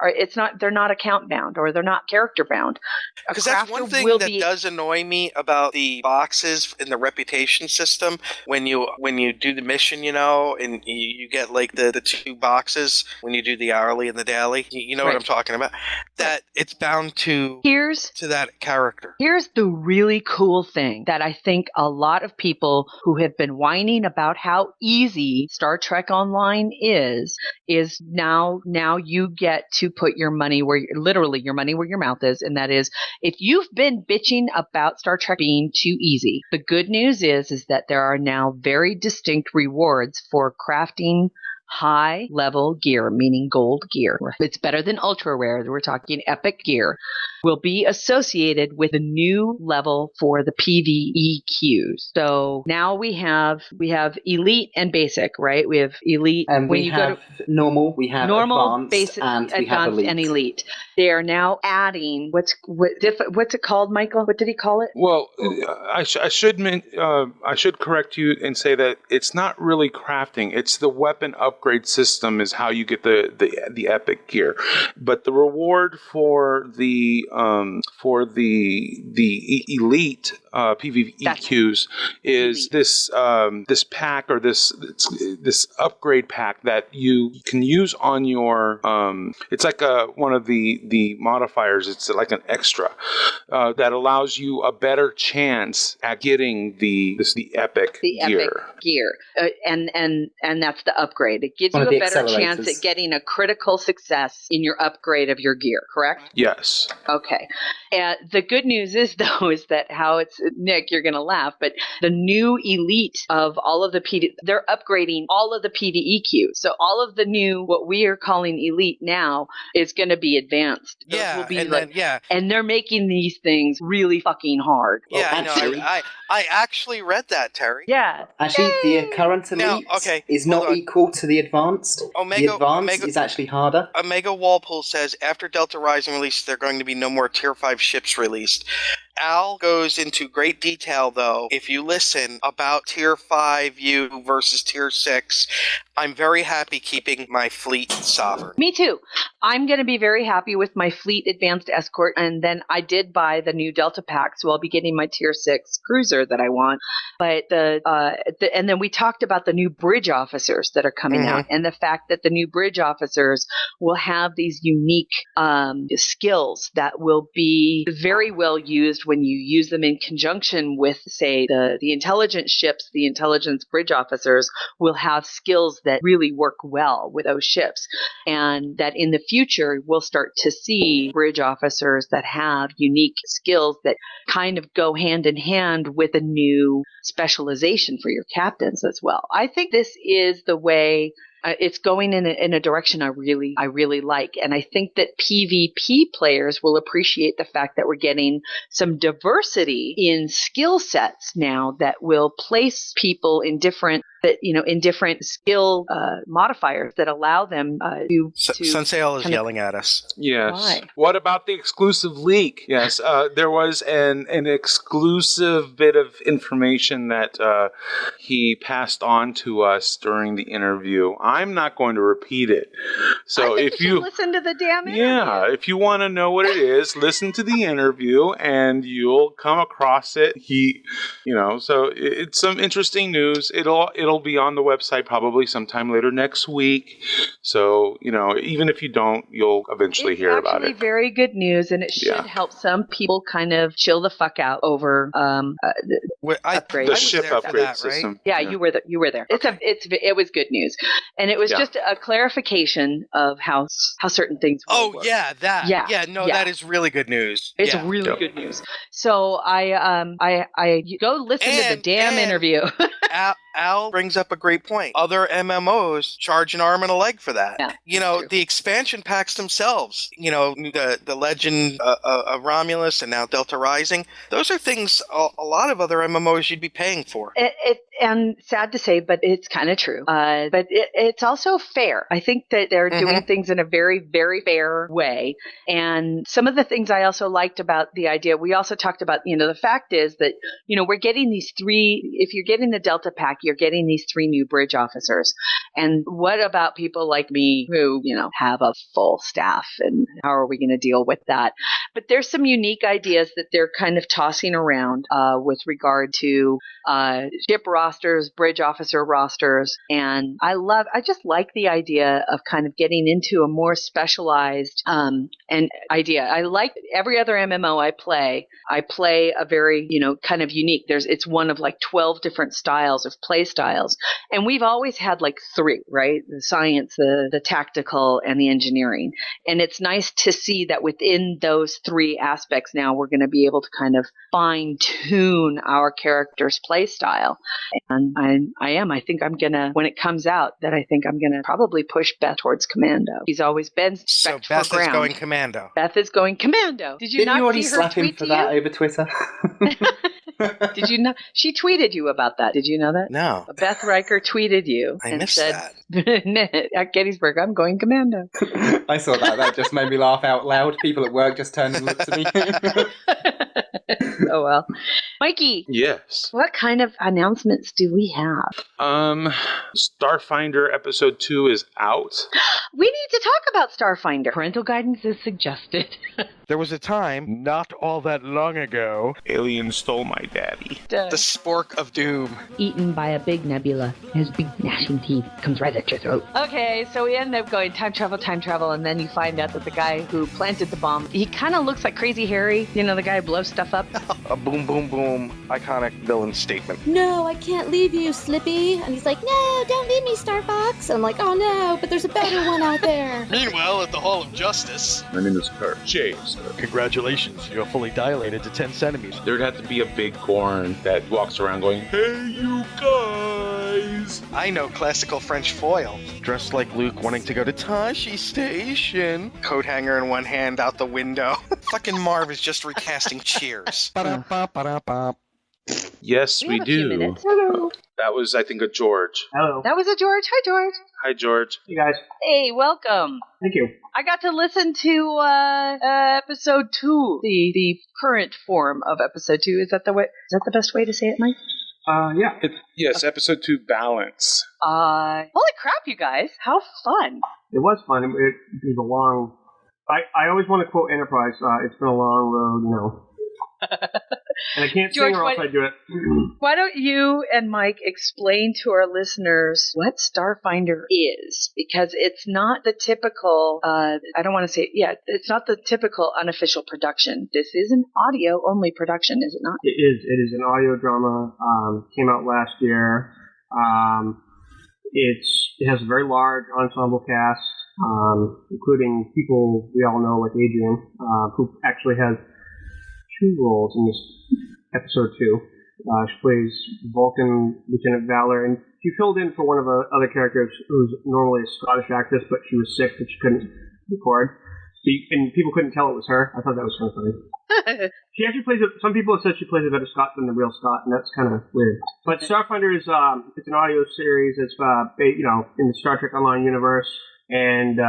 they're not account bound or they're not character bound. Because that's one thing that does annoy me about the boxes in the reputation system. When you do the mission, and you get like the 2 boxes when you do the hourly and the daily. You know what I'm talking about? That it's bound to that character. Here's the really cool thing that I think a lot of people who have been whining about how easy Star Trek Online is now you get to put your money where your money where your mouth is, and that is if you've been bitching about Star Trek being too easy, the good news is that there are now very distinct rewards for crafting high level gear, meaning gold gear. It's better than ultra rare. We're talking epic gear. Will be associated with a new level for the PvE queues. So now we have elite and basic, right? We have elite, and we have normal, we have advanced, basic, and we have advanced elite. and elite. They are now adding what's it called, Michael? What did he call it? Well, I should correct you and say that it's not really crafting. It's the weapon upgrade system is how you get the epic gear, but the reward for the elite PvE queues is this pack or this upgrade pack that you can use on your. It's like one of the the modifiers. It's like an extra that allows you a better chance at getting the epic gear. And that's the upgrade. It gives you a better chance at getting a critical success in your upgrade of your gear, correct? Yes. Okay. The good news is, though, is that how it's, Nick, you're going to laugh, but the new elite of all of the they're upgrading all of the PvE. So all of the new, what we are calling elite now, is going to be advanced. Those will be and they're making these things really fucking hard. Yeah, I know. I actually read that, Terry. Yeah. Actually, the current elite is not equal to the advanced. The advanced is actually harder. Omega Walpole says, after Delta Rising release, there are going to be no more Tier 5 ships released. Al goes into great detail, though, if you listen, about Tier 5U versus Tier 6. I'm very happy keeping my fleet sovereign. Me too. I'm going to be very happy with my fleet advanced escort, and then I did buy the new Delta pack, so I'll be getting my Tier 6 cruiser that I want. But and then we talked about the new bridge officers that are coming out, and the fact that the new bridge officers will have these unique skills that will be very well used when you use them in conjunction with, say, the intelligence ships. The intelligence bridge officers will have skills that really work well with those ships, and that in the future we'll start to see bridge officers that have unique skills that kind of go hand in hand with a new specialization for your captains as well. I think this is the way it's going in a direction I really like. And I think that PvP players will appreciate the fact that we're getting some diversity in skill sets now that will place people in different skill modifiers that allow them to Sunsail is yelling at us. Yes. Why? What about the exclusive leak? Yes, there was an exclusive bit of information that he passed on to us during the interview. I'm not going to repeat it. So if you listen to the damn interview. Yeah, if you want to know what it is, listen to the interview and you'll come across it. So it's some interesting news. It'll be on the website probably sometime later next week. So, even if you don't, you'll eventually hear about it. It's actually very good news, and it should help some people kind of chill the fuck out over upgrades. The ship upgrade system. Yeah, you were there. Okay. It was good news, and it was just a clarification of how certain things work. That is really good news. It's really good news. So I go listen to the damn interview. Al brings up a great point. Other MMOs charge an arm and a leg for that. Yeah, the expansion packs themselves, the Legend of Romulus and now Delta Rising, those are things a lot of other MMOs you'd be paying for. And sad to say, but it's kind of true. But it's also fair. I think that they're doing things in a very, very fair way. And some of the things I also liked about the idea, we also talked about, the fact is that, we're getting these if you're getting the Delta pack, you're getting these 3 new bridge officers. And what about people like me who, have a full staff, and how are we going to deal with that? But there's some unique ideas that they're kind of tossing around with regard to ship rosters, bridge officer rosters. And I just like the idea of kind of getting into a more specialized idea. I like every other MMO I play a very, kind of unique. It's one of like 12 different styles of play styles. And we've always had like 3, right? The science, the tactical, and the engineering. And it's nice to see that within those 3 aspects now we're going to be able to kind of fine tune our character's play style. And I think I'm going to, when it comes out, that I think I'm going to probably push Beth towards Commando. He's always been So spec Beth for ground. is going Commando. Beth is going Commando. Did you Didn't not you already see her slap him tweet for to that you? over Twitter? Did you know? She tweeted you about that. Did you know that? No. Beth Riker tweeted you I and missed said, at Gettysburg, I'm going Commando. I saw that. That just made me laugh out loud. People at work just turned and looked at me. Oh, well. Mikey, Yes. what kind of announcements do we have? Starfinder episode 2 is out. We need to talk about Starfinder. Parental guidance is suggested. There was a time, not all that long ago, Aliens stole my daddy. The spork of doom. Eaten by a big nebula. His big gnashing teeth comes right at your throat. Okay, so we end up going time travel, and then you find out that the guy who planted the bomb, he kind of looks like Crazy Harry. You know, the guy who blows stuff up. a boom, boom, boom, iconic villain statement. No, I can't leave you, Slippy. And he's like, no, don't leave me, Star Fox. And I'm like, oh no, but there's a better one out there. Meanwhile, at the Hall of Justice. My name is Kurt. James. Congratulations, you're fully dilated to 10 centimeters. There'd have to be a big Gorn that walks around going, hey, you guys. I know classical French foil. Dressed like Luke wanting to go to Tashi Station. Coat hanger in one hand out the window. Fucking Marv is just recasting Cheers. Yes, we have a few do. minutes. Hello. That was, I think, a George. Hello. That was a George. Hi, George. Hi, George. Hey, guys. Hey, welcome. Thank you. I got to listen to episode 2, the current form of episode 2. Is that the best way to say it, Mike? Yeah. Yes, episode 2, Balance. Holy crap, you guys! How fun! It was fun. It was a long... I always want to quote Enterprise. It's been a long road, you know. And I can't George, sing or else I do it. Why don't you and Mike explain to our listeners what Starfinder is? Because it's not the typical, it's not the typical unofficial production. This is an audio-only production, is it not? It is. It is an audio drama. Came out last year. It has a very large ensemble cast, including people we all know, like Adrian, who actually has 2 roles in this episode 2. She plays Vulcan Lieutenant Valor, and she filled in for one of the other characters who's normally a Scottish actress, but she was sick and she couldn't record. And people couldn't tell it was her. I thought that was kind of funny. She actually plays some people have said she plays a better Scot than the real Scot, and that's kind of weird. But Starfinder is it's an audio series. It's in the Star Trek Online universe, and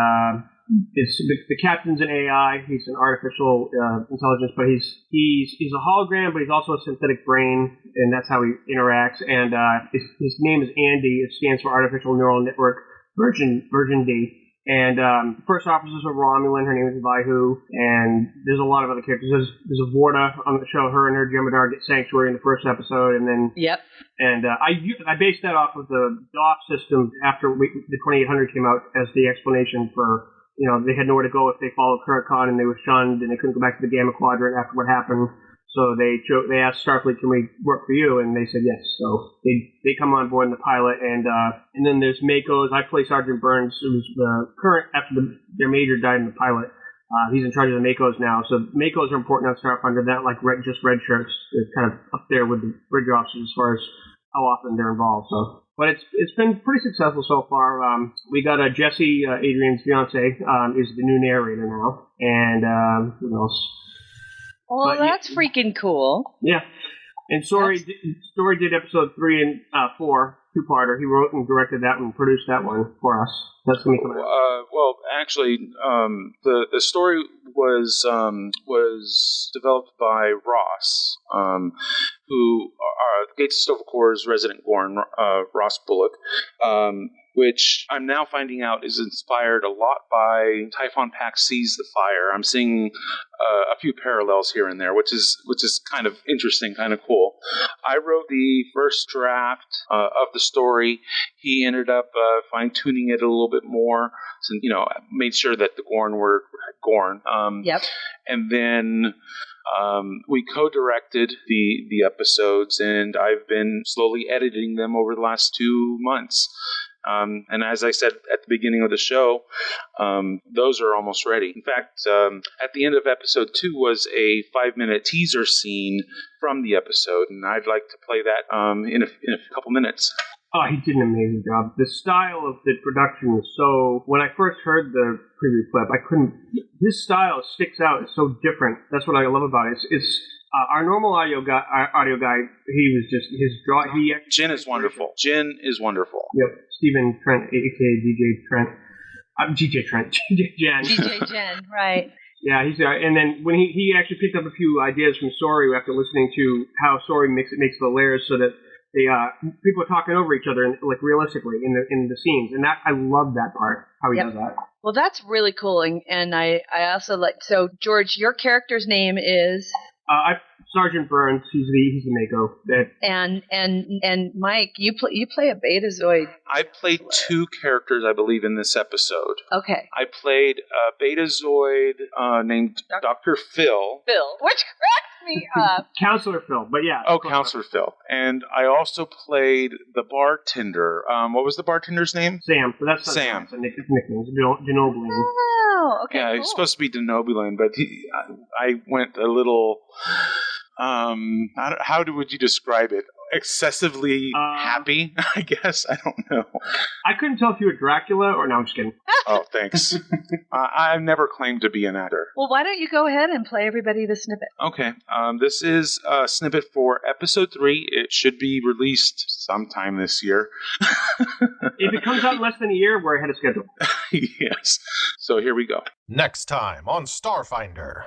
it's the captain's an AI. He's an artificial intelligence, but he's a hologram, but he's also a synthetic brain, and that's how he interacts. And his name is Andy. It stands for Artificial Neural Network Version D. And first officer's a Romulan. Her name is Vaihu, and there's a lot of other characters. There's a Vorta on the show. Her and her Jem'Hadar get sanctuary in the first episode, and then And I based that off of the DOF system after the 2800 came out as the explanation for, they had nowhere to go if they followed Kurokon, and they were shunned, and they couldn't go back to the Gamma Quadrant after what happened. So they asked Starfleet, can we work for you? And they said yes. So they come on board in the pilot, and then there's Mako's. I play Sergeant Burns, who's the current after their major died in the pilot. He's in charge of the Makos now. So Makos are important on Starfinder. Not like just red shirts. They're kind of up there with the bridge officers as far as how often they're involved. So, but it's been pretty successful so far. We got Jesse, Adrian's fiance, is the new narrator now, and who else? Well, that's freaking cool. Yeah. And Story did episode 3 and 4, 2-parter. He wrote and directed that one, produced that one for us. That's going to be coming out. Well, actually, the story was developed by Ross, who Gates of Stovecore's resident Gorn, Ross Bullock, which I'm now finding out is inspired a lot by Typhon Pack Seize the Fire. I'm seeing a few parallels here and there, which is kind of interesting, kind of cool. I wrote the first draft of the story. He ended up fine-tuning it a little bit more, so, made sure that the Gorn were Gorn. And then we co-directed the episodes, and I've been slowly editing them over the last 2 months. And as I said at the beginning of the show, those are almost ready. In fact, at the end of episode 2 was a 5-minute teaser scene from the episode, and I'd like to play that in a couple minutes. Oh, he did an amazing job. The style of the production was so... When I first heard the preview clip, I couldn't... His style sticks out. It's so different. That's what I love about it. It's our normal audio guy, he was just... his draw. Jen is wonderful. Jen is wonderful. Yep. Stephen Trent, a.k.a. DJ Trent. DJ Trent. DJ Jen. DJ Jen, right. Yeah, and then when he actually picked up a few ideas from Sori after listening to how Sori makes the layers so that they people are talking over each other and like realistically in the scenes, and that I love that part how he does that. Well, that's really cool, and I also like. So George, your character's name is Sergeant Burns. He's the Mako. And Mike, you play a Betazoid. I played 2 characters, I believe, in this episode. Okay. I played a Betazoid named Dr. Phil. Which cracks me up. Counselor Phil, but yeah. Oh, Counselor Phil. And I also played the bartender. What was the bartender's name? Sam. But that's Sam. His nickname. Denobuline. Oh, okay. Yeah, cool. he's supposed to be Denobuline, but I went a little. How would you describe it? Excessively happy, I guess. I don't know. I couldn't tell if you were Dracula or no. I'm just kidding. Oh, thanks. I've never claimed to be an actor. Well, why don't you go ahead and play everybody the snippet? Okay. This is a snippet for episode 3. It should be released sometime this year. If it comes out in less than a year, we're ahead of schedule. Yes. So here we go. Next time on Starfinder.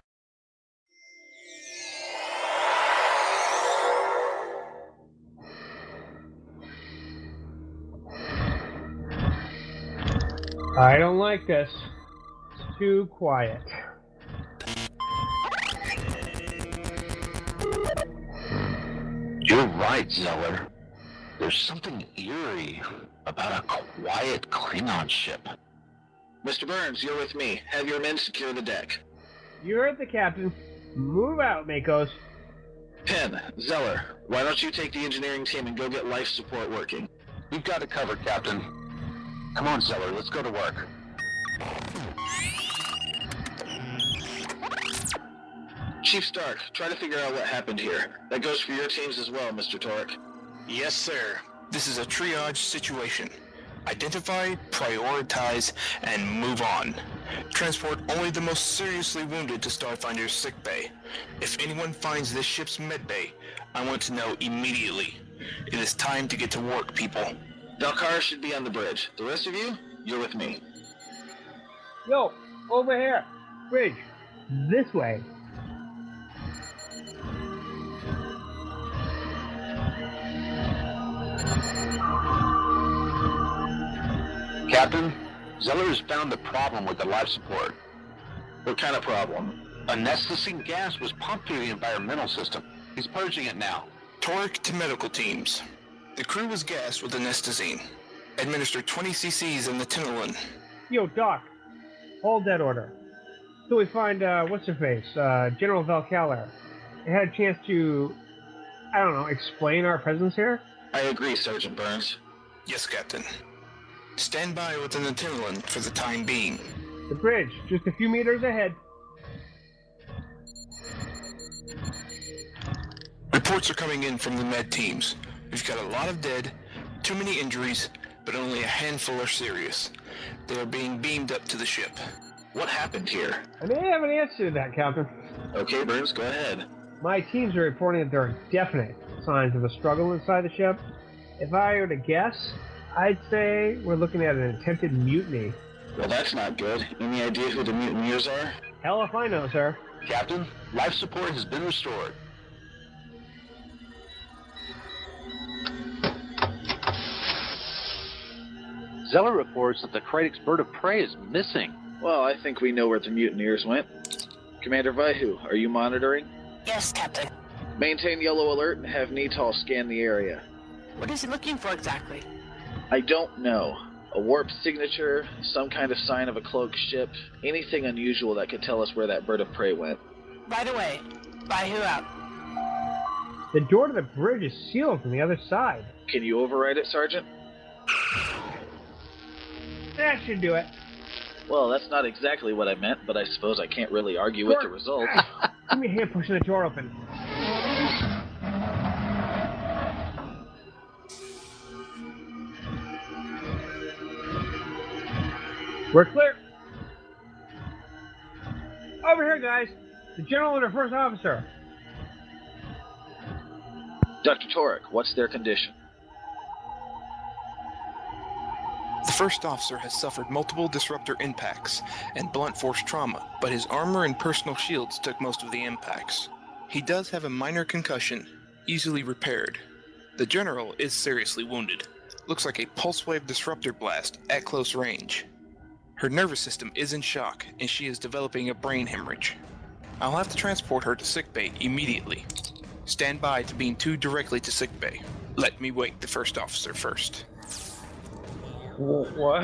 I don't like this. It's too quiet. You're right, Zeller. There's something eerie about a quiet Klingon ship. Mr. Burns, you're with me. Have your men secure the deck. You heard the captain. Move out, Makos. Penn, Zeller, why don't you take the engineering team and go get life support working? We've got it covered, Captain. Come on, Zeller, let's go to work. Chief Stark, try to figure out what happened here. That goes for your teams as well, Mr. Torek. Yes, sir. This is a triage situation. Identify, prioritize, and move on. Transport only the most seriously wounded to Starfinder's sickbay. If anyone finds this ship's medbay, I want to know immediately. It is time to get to work, people. Valkara should be on the bridge. The rest of you, you're with me. Yo, over here. Bridge. This way. Captain, Zeller has found the problem with the life support. What kind of problem? Anesthetizing gas was pumped through the environmental system. He's purging it now. Torek to medical teams. The crew was gassed with anesthetizine. Administer 20 cc's in the Tinolin. Yo, Doc. Hold that order. So we find, what's-her-face, General Valkalar. They had a chance to, I don't know, explain our presence here? I agree, Sergeant Burns. Yes, Captain. Stand by within the Tinolin for the time being. The bridge, just a few meters ahead. Reports are coming in from the med teams. We've got a lot of dead, too many injuries, but only a handful are serious. They are being beamed up to the ship. What happened here? I may have an answer to that, Captain. Okay, Burns, go ahead. My teams are reporting that there are definite signs of a struggle inside the ship. If I were to guess, I'd say we're looking at an attempted mutiny. Well, that's not good. Any idea who the mutineers are? Hell if I know, sir. Captain, life support has been restored. Zeller reports that the Kratik's bird of prey is missing. Well, I think we know where the mutineers went. Commander Vaihu, are you monitoring? Yes, Captain. Maintain yellow alert and have Nital scan the area. What is he looking for exactly? I don't know. A warp signature, some kind of sign of a cloaked ship, anything unusual that could tell us where that bird of prey went. Right away. Vaihu out. The door to the bridge is sealed from the other side. Can you override it, Sergeant? That should do it. Well, that's not exactly what I meant, but I suppose I can't really argue with the results. Give me a hand pushing the door open. We're clear. Over here, guys. The general and her first officer. Dr. Torek, what's their condition? The first officer has suffered multiple disruptor impacts and blunt force trauma, but his armor and personal shields took most of the impacts. He does have a minor concussion, easily repaired. The general is seriously wounded. Looks like a pulse wave disruptor blast at close range. Her nervous system is in shock, and she is developing a brain hemorrhage. I'll have to transport her to sickbay immediately. Stand by to beam 2 directly to sickbay. Let me wake the first officer first. What?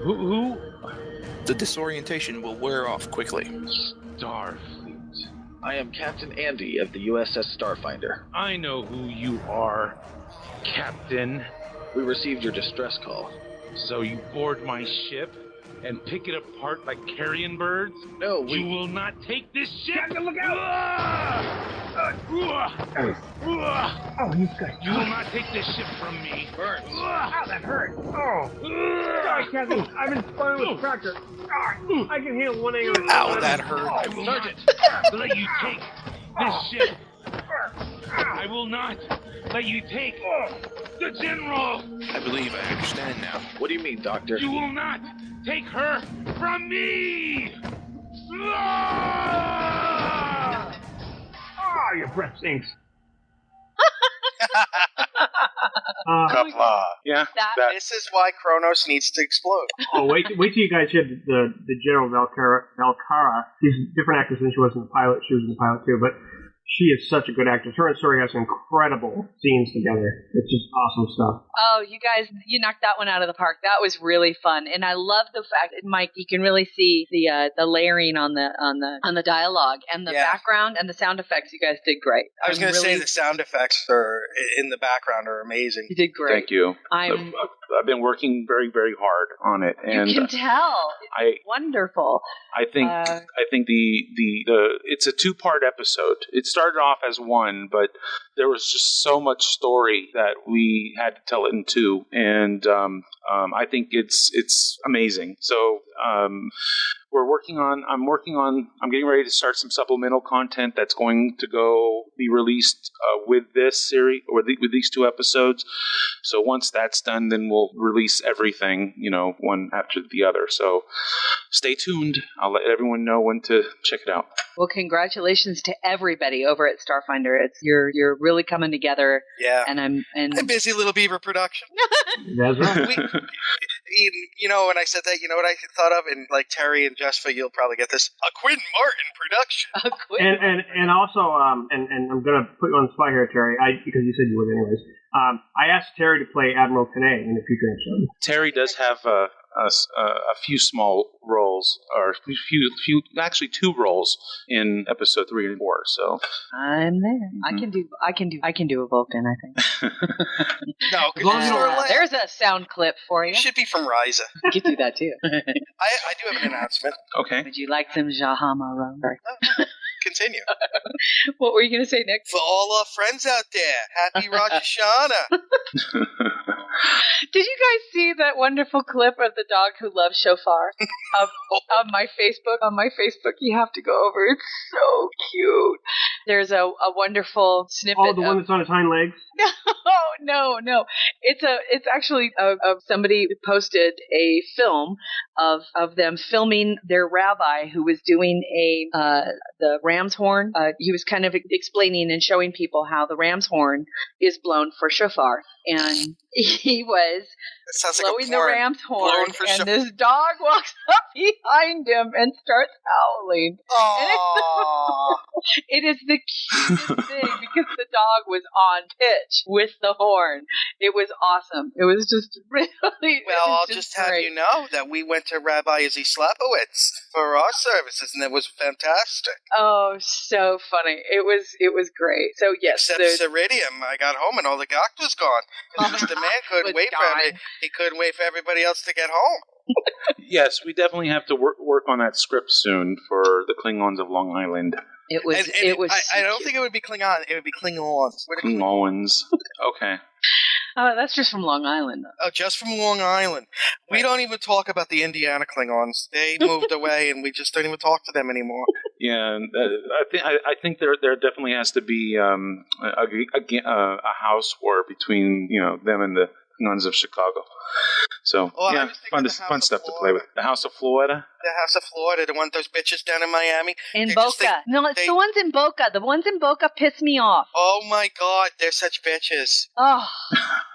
Who? The disorientation will wear off quickly. Starfleet. I am Captain Andy of the USS Starfinder. I know who you are, Captain. We received your distress call. So you board my ship and pick it apart like carrion birds? No, You will not take this ship! Captain, look out! Oh, he's good. You will not take this ship from me. Burns. Ow, that hurt. Oh. Sorry, Captain. I've been spun with the tractor. I can handle one angle. Ow, that hurt. I will not let you take this ship. I will not let you take the General. I believe I understand now. What do you mean, Doctor? You will not take her from me. Oh, your breath stinks. Yeah. This is why Kronos needs to explode. Oh, wait till you guys hear the General Valcara. She's a different actress than she was in the pilot. She was in the pilot too, but she is such a good actress. Her and Suri have some incredible scenes together. It's just awesome stuff. Oh, you guys, you knocked that one out of the park. That was really fun, and I love the fact that Mike, you can really see the layering on the dialogue and the background and the sound effects. You guys did great. I was going to say the sound effects in the background are amazing. You did great. Thank you. I've been working very, very hard on it, and you can tell. It's wonderful. I think the it's a 2-part episode. It started off as one, but there was just so much story that we had to tell it in 2, and I think it's amazing. So I'm getting ready to start some supplemental content that's going to be released with this series or with these 2 episodes. So once that's done, then we'll release everything, one after the other. So stay tuned. I'll let everyone know when to check it out. Well, congratulations to everybody over at Starfinder. You're really coming together. Yeah. And a busy little beaver production. That's right. When I said that, you know what I thought of? And like Terry and Jessica, you'll probably get this. A Quinn Martin production. And also, and I'm gonna put you on the spot here, Terry, because you said you would anyways. I asked Terry to play Admiral Tanay in a future episode. Terry does have a few small roles, or actually 2 roles in episode 3 and 4. So I'm there. Mm-hmm. I can do a Vulcan, I think. No, there's a sound clip for you. It should be from Ryza. You could do that too. I do have an announcement. Okay. Would you like some Jahama rum? Continue. What were you going to say next? For all our friends out there, happy Rosh Hashanah. Did you guys see that wonderful clip of the dog who loves shofar of my Facebook? On my Facebook, you have to go over. It's so cute. There's a wonderful snippet. Oh, the one that's on his hind legs? No. It's actually somebody posted a film of them filming their rabbi who was doing the ram's horn. He was kind of explaining and showing people how the ram's horn is blown for shofar, and he was blowing the ram's horn, and this dog walks up behind him and starts howling. It is the cutest thing because the dog was on pitch with the horn. It was awesome. It was just really. Well, I'll just have you know that we went to Rabbi Izzy Slapowitz for our services, and it was fantastic. Oh, so funny! It was great. So yes, except Ceridium. I got home and all the Goct was gone. Mr. Man couldn't wait he couldn't wait for everybody else to get home. Yes, we definitely have to work on that script soon for the Klingons of Long Island. It was. I don't think it would be Klingon. It would be Klingons. Klingons. Okay. Oh, that's just from Long Island. Oh, just from Long Island. We don't even talk about the Indiana Klingons. They moved away, and we just don't even talk to them anymore. Yeah, I think there definitely has to be a house war between them and the Klingons of Chicago. So, yeah, fun stuff to play with. The House of Florida. The House of Florida, the one those bitches down in Miami. In Boca. No, it's the ones in Boca. The ones in Boca piss me off. Oh my God, they're such bitches. Oh,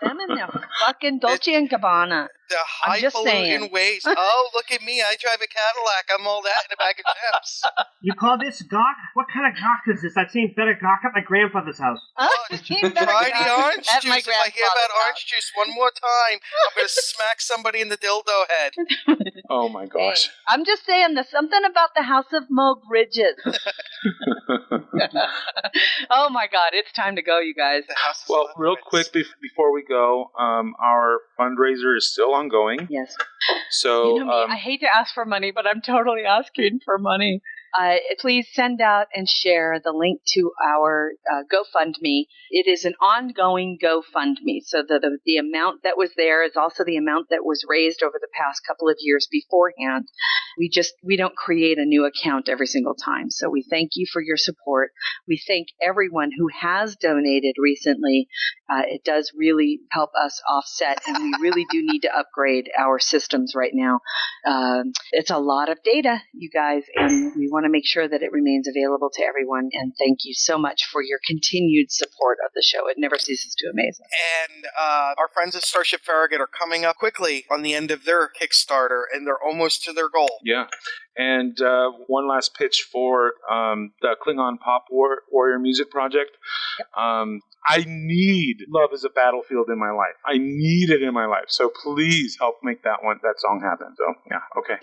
them and their fucking Dolce & Gabbana. The I'm just saying. highfalutin ways. Oh, look at me. I drive a Cadillac. I'm all that in a bag of chips. You call this gawk? What kind of gawk is this? I've seen better gawk at my grandfather's house. Try the orange juice. If I hear about orange juice one more time, I'm going to smack somebody in the dildo head. Oh my gosh. I'm just saying there's something about the House of Mo Bridges. Oh my God, it's time to go, you guys. Well, real quick before we go, our fundraiser is still ongoing. Yes. So, you know me, I hate to ask for money, but I'm totally asking for money. Please send out and share the link to our GoFundMe. It is an ongoing GoFundMe. So the amount that was there is also the amount that was raised over the past couple of years beforehand. We don't create a new account every single time. So we thank you for your support. We thank everyone who has donated recently. It does really help us offset, and we really do need to upgrade our systems right now. It's a lot of data, you guys, and we want to make sure that it remains available to everyone. And thank you so much for your continued support of the show. It never ceases to amaze us. And our friends at Starship Farragut are coming up quickly on the end of their Kickstarter, and they're almost to their goal. Yeah. And one last pitch for the Klingon Pop Warrior Music Project. I need Love is a Battlefield in my life. I need it in my life. So please help make that song happen. So, yeah, okay.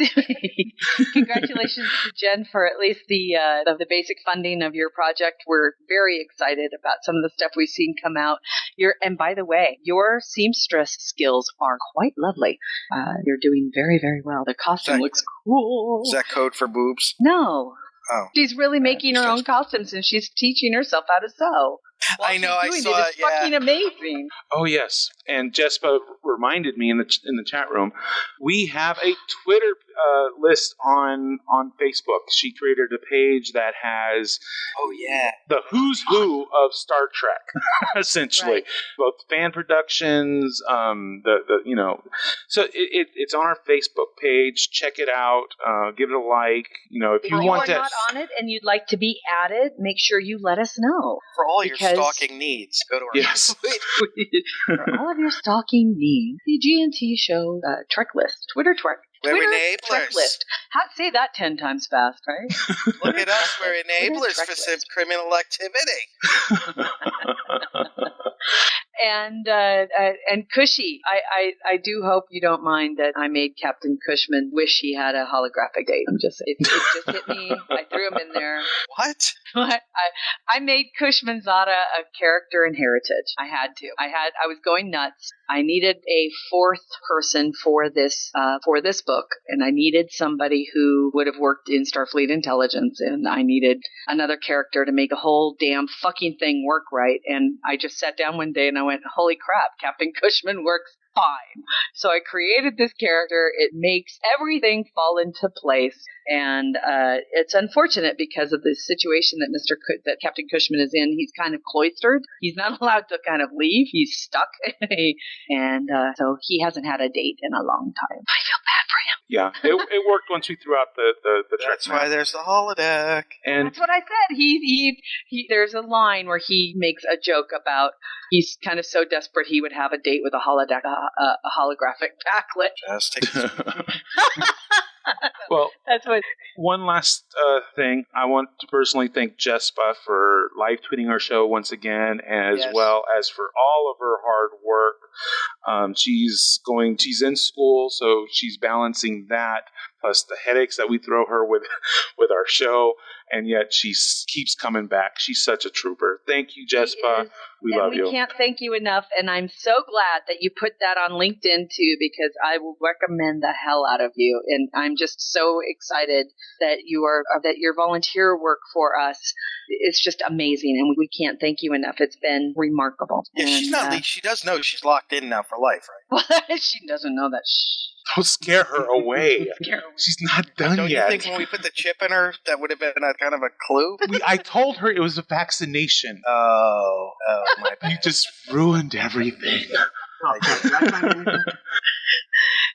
Congratulations to Jen for at least the basic funding of your project. We're very excited about some of the stuff we've seen come out. And by the way, your seamstress skills are quite lovely. You're doing very, very well. The costume looks cool. Is that code for boobs? No. Oh. She's really making her own costumes, and she's teaching herself how to sew. I know. I saw it. It's fucking amazing. Oh yes, and Jespa reminded me in the chat room. We have a Twitter list on Facebook. She created a page that has the who's who of Star Trek, essentially, right. Both fan productions, So it's on our Facebook page. Check it out. Give it a like. If you want to, not on it and you'd like to be added, make sure you let us know for all your stalking needs. Go to our for all of your stalking needs. The G&T Show Trek list, Twitter Trek list. Say that 10 times fast, right? Look at us, we're enablers for some criminal activity. And Cushy, I do hope you don't mind that I made Captain Cushman wish he had a holographic date. It just hit me. I threw him in there. What? I made Cushman Zada a character in Heritage. I had to. I was going nuts. I needed a fourth person for this book, and I needed somebody who would have worked in Starfleet intelligence, and I needed another character to make a whole damn fucking thing work right. And I just sat down one day and I went, holy crap, Captain Cushman works fine. So I created this character. It makes everything fall into place. And it's unfortunate because of the situation that Captain Cushman is in. He's kind of cloistered. He's not allowed to kind of leave. He's stuck. And so he hasn't had a date in a long time. I feel bad for him. Yeah, it worked once we threw out the That's why there's the holodeck. And that's what I said. He there's a line where he makes a joke about he's kind of so desperate he would have a date with a holodeck, a holographic backlit. Well, that's what. One last thing, I want to personally thank Jespa for live tweeting our show once again, as well as for all of her hard work. She's in school, so she's balancing that plus the headaches that we throw her with our show, and yet she keeps coming back. She's such a trooper. Thank you, Jespa. We love you. We can't thank you enough, and I'm so glad that you put that on LinkedIn too, because I will recommend the hell out of you, and I'm just so excited that your volunteer work for us is just amazing, and we can't thank you enough. It's been remarkable. Yeah, and, she's not. She does know she's locked in now for life, right? She doesn't know that. Don't scare her away. She's not done Don't yet. Don't you think when we put the chip in her, that would have been a kind of a clue? I told her it was a vaccination. Oh, my bad. You just ruined everything.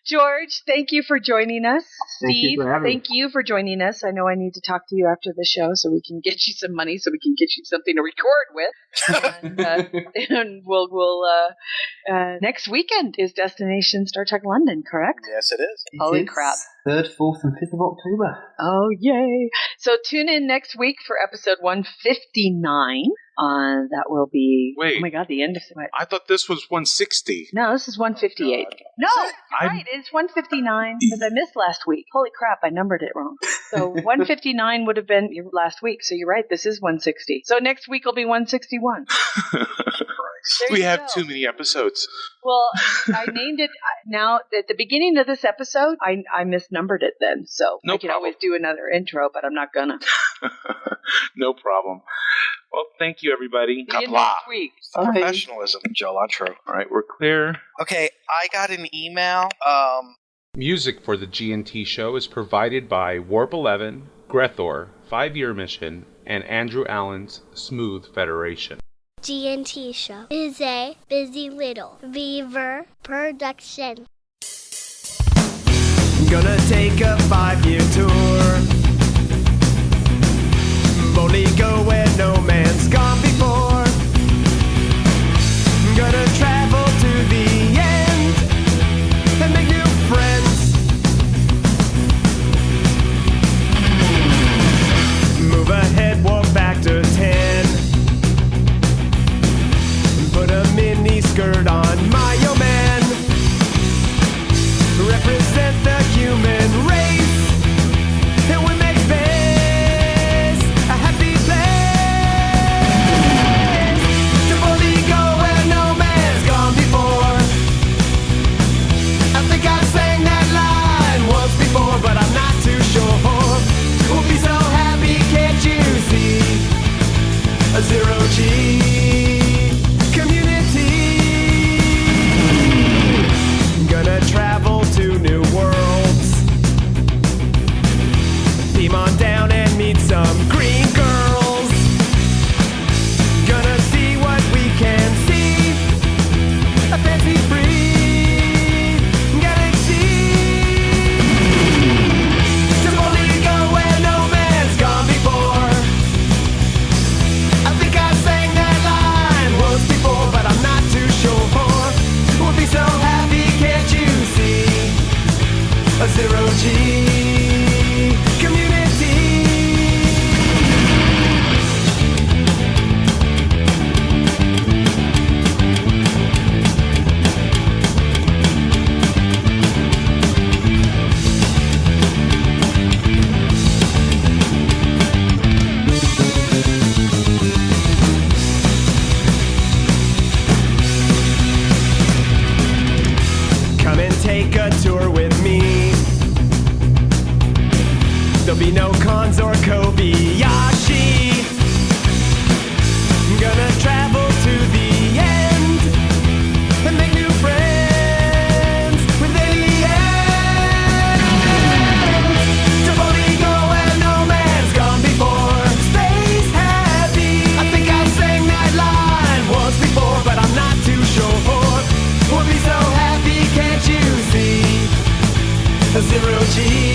George, thank you for joining us. Thank you Steve, for having me. thank you for joining us. I know I need to talk to you after the show so we can get you some money so we can get you something to record with. And we'll next weekend is Destination Star Trek London, correct? Yes, it is. Holy crap. 3rd, 4th, and 5th of October. Oh, yay. So tune in next week for episode 159. That will be, Wait. oh my God, the end of it. I thought this was 160. No, this is 158. No, you're right. It's 159 because I missed last week. Holy crap, I numbered it wrong. So 159 would have been last week. So you're right. This is 160. So next week will be 161. We have too many episodes. Well, I named it now at the beginning of this episode. I misnumbered it then. So I can always do another intro, but I'm not gonna. No problem. Well, thank you, everybody. See you next week. Professionalism, Joe Luttrow. All right, we're clear. Okay, I got an email. Music for the GNT show is provided by Warp 11, Grethor, 5-Year Mission, and Andrew Allen's Smooth Federation. GNT Show is a Busy Little Beaver production. Gonna take a 5-year tour. Boldly go where no man's gone before. Gonna travel to the end and make new friends. Move ahead, walk back to 10. Put a mini skirt on my old man. Represent the human race. And we make space a happy place. To boldly go where no man's gone before. I think I sang that line once before, but I'm not too sure. We'll be so happy, can't you see? A zero-G gonna travel to new worlds. Beam on down and meet some green girls. Gonna see what we can see. A fancy-free galaxy. To boldly go where no man's gone before. I think I sang that line once before, but I'm not too sure. We'll be so happy, can't you see? A zero-G community. Come and take a tour with me. There'll be no cons or Kobayashi. Gonna travel to the end and make new friends with aliens. To boldly go where no man's gone before. Space happy. I think I sang that line once before, but I'm not too sure. We'll be so happy, can't you see? A zero-G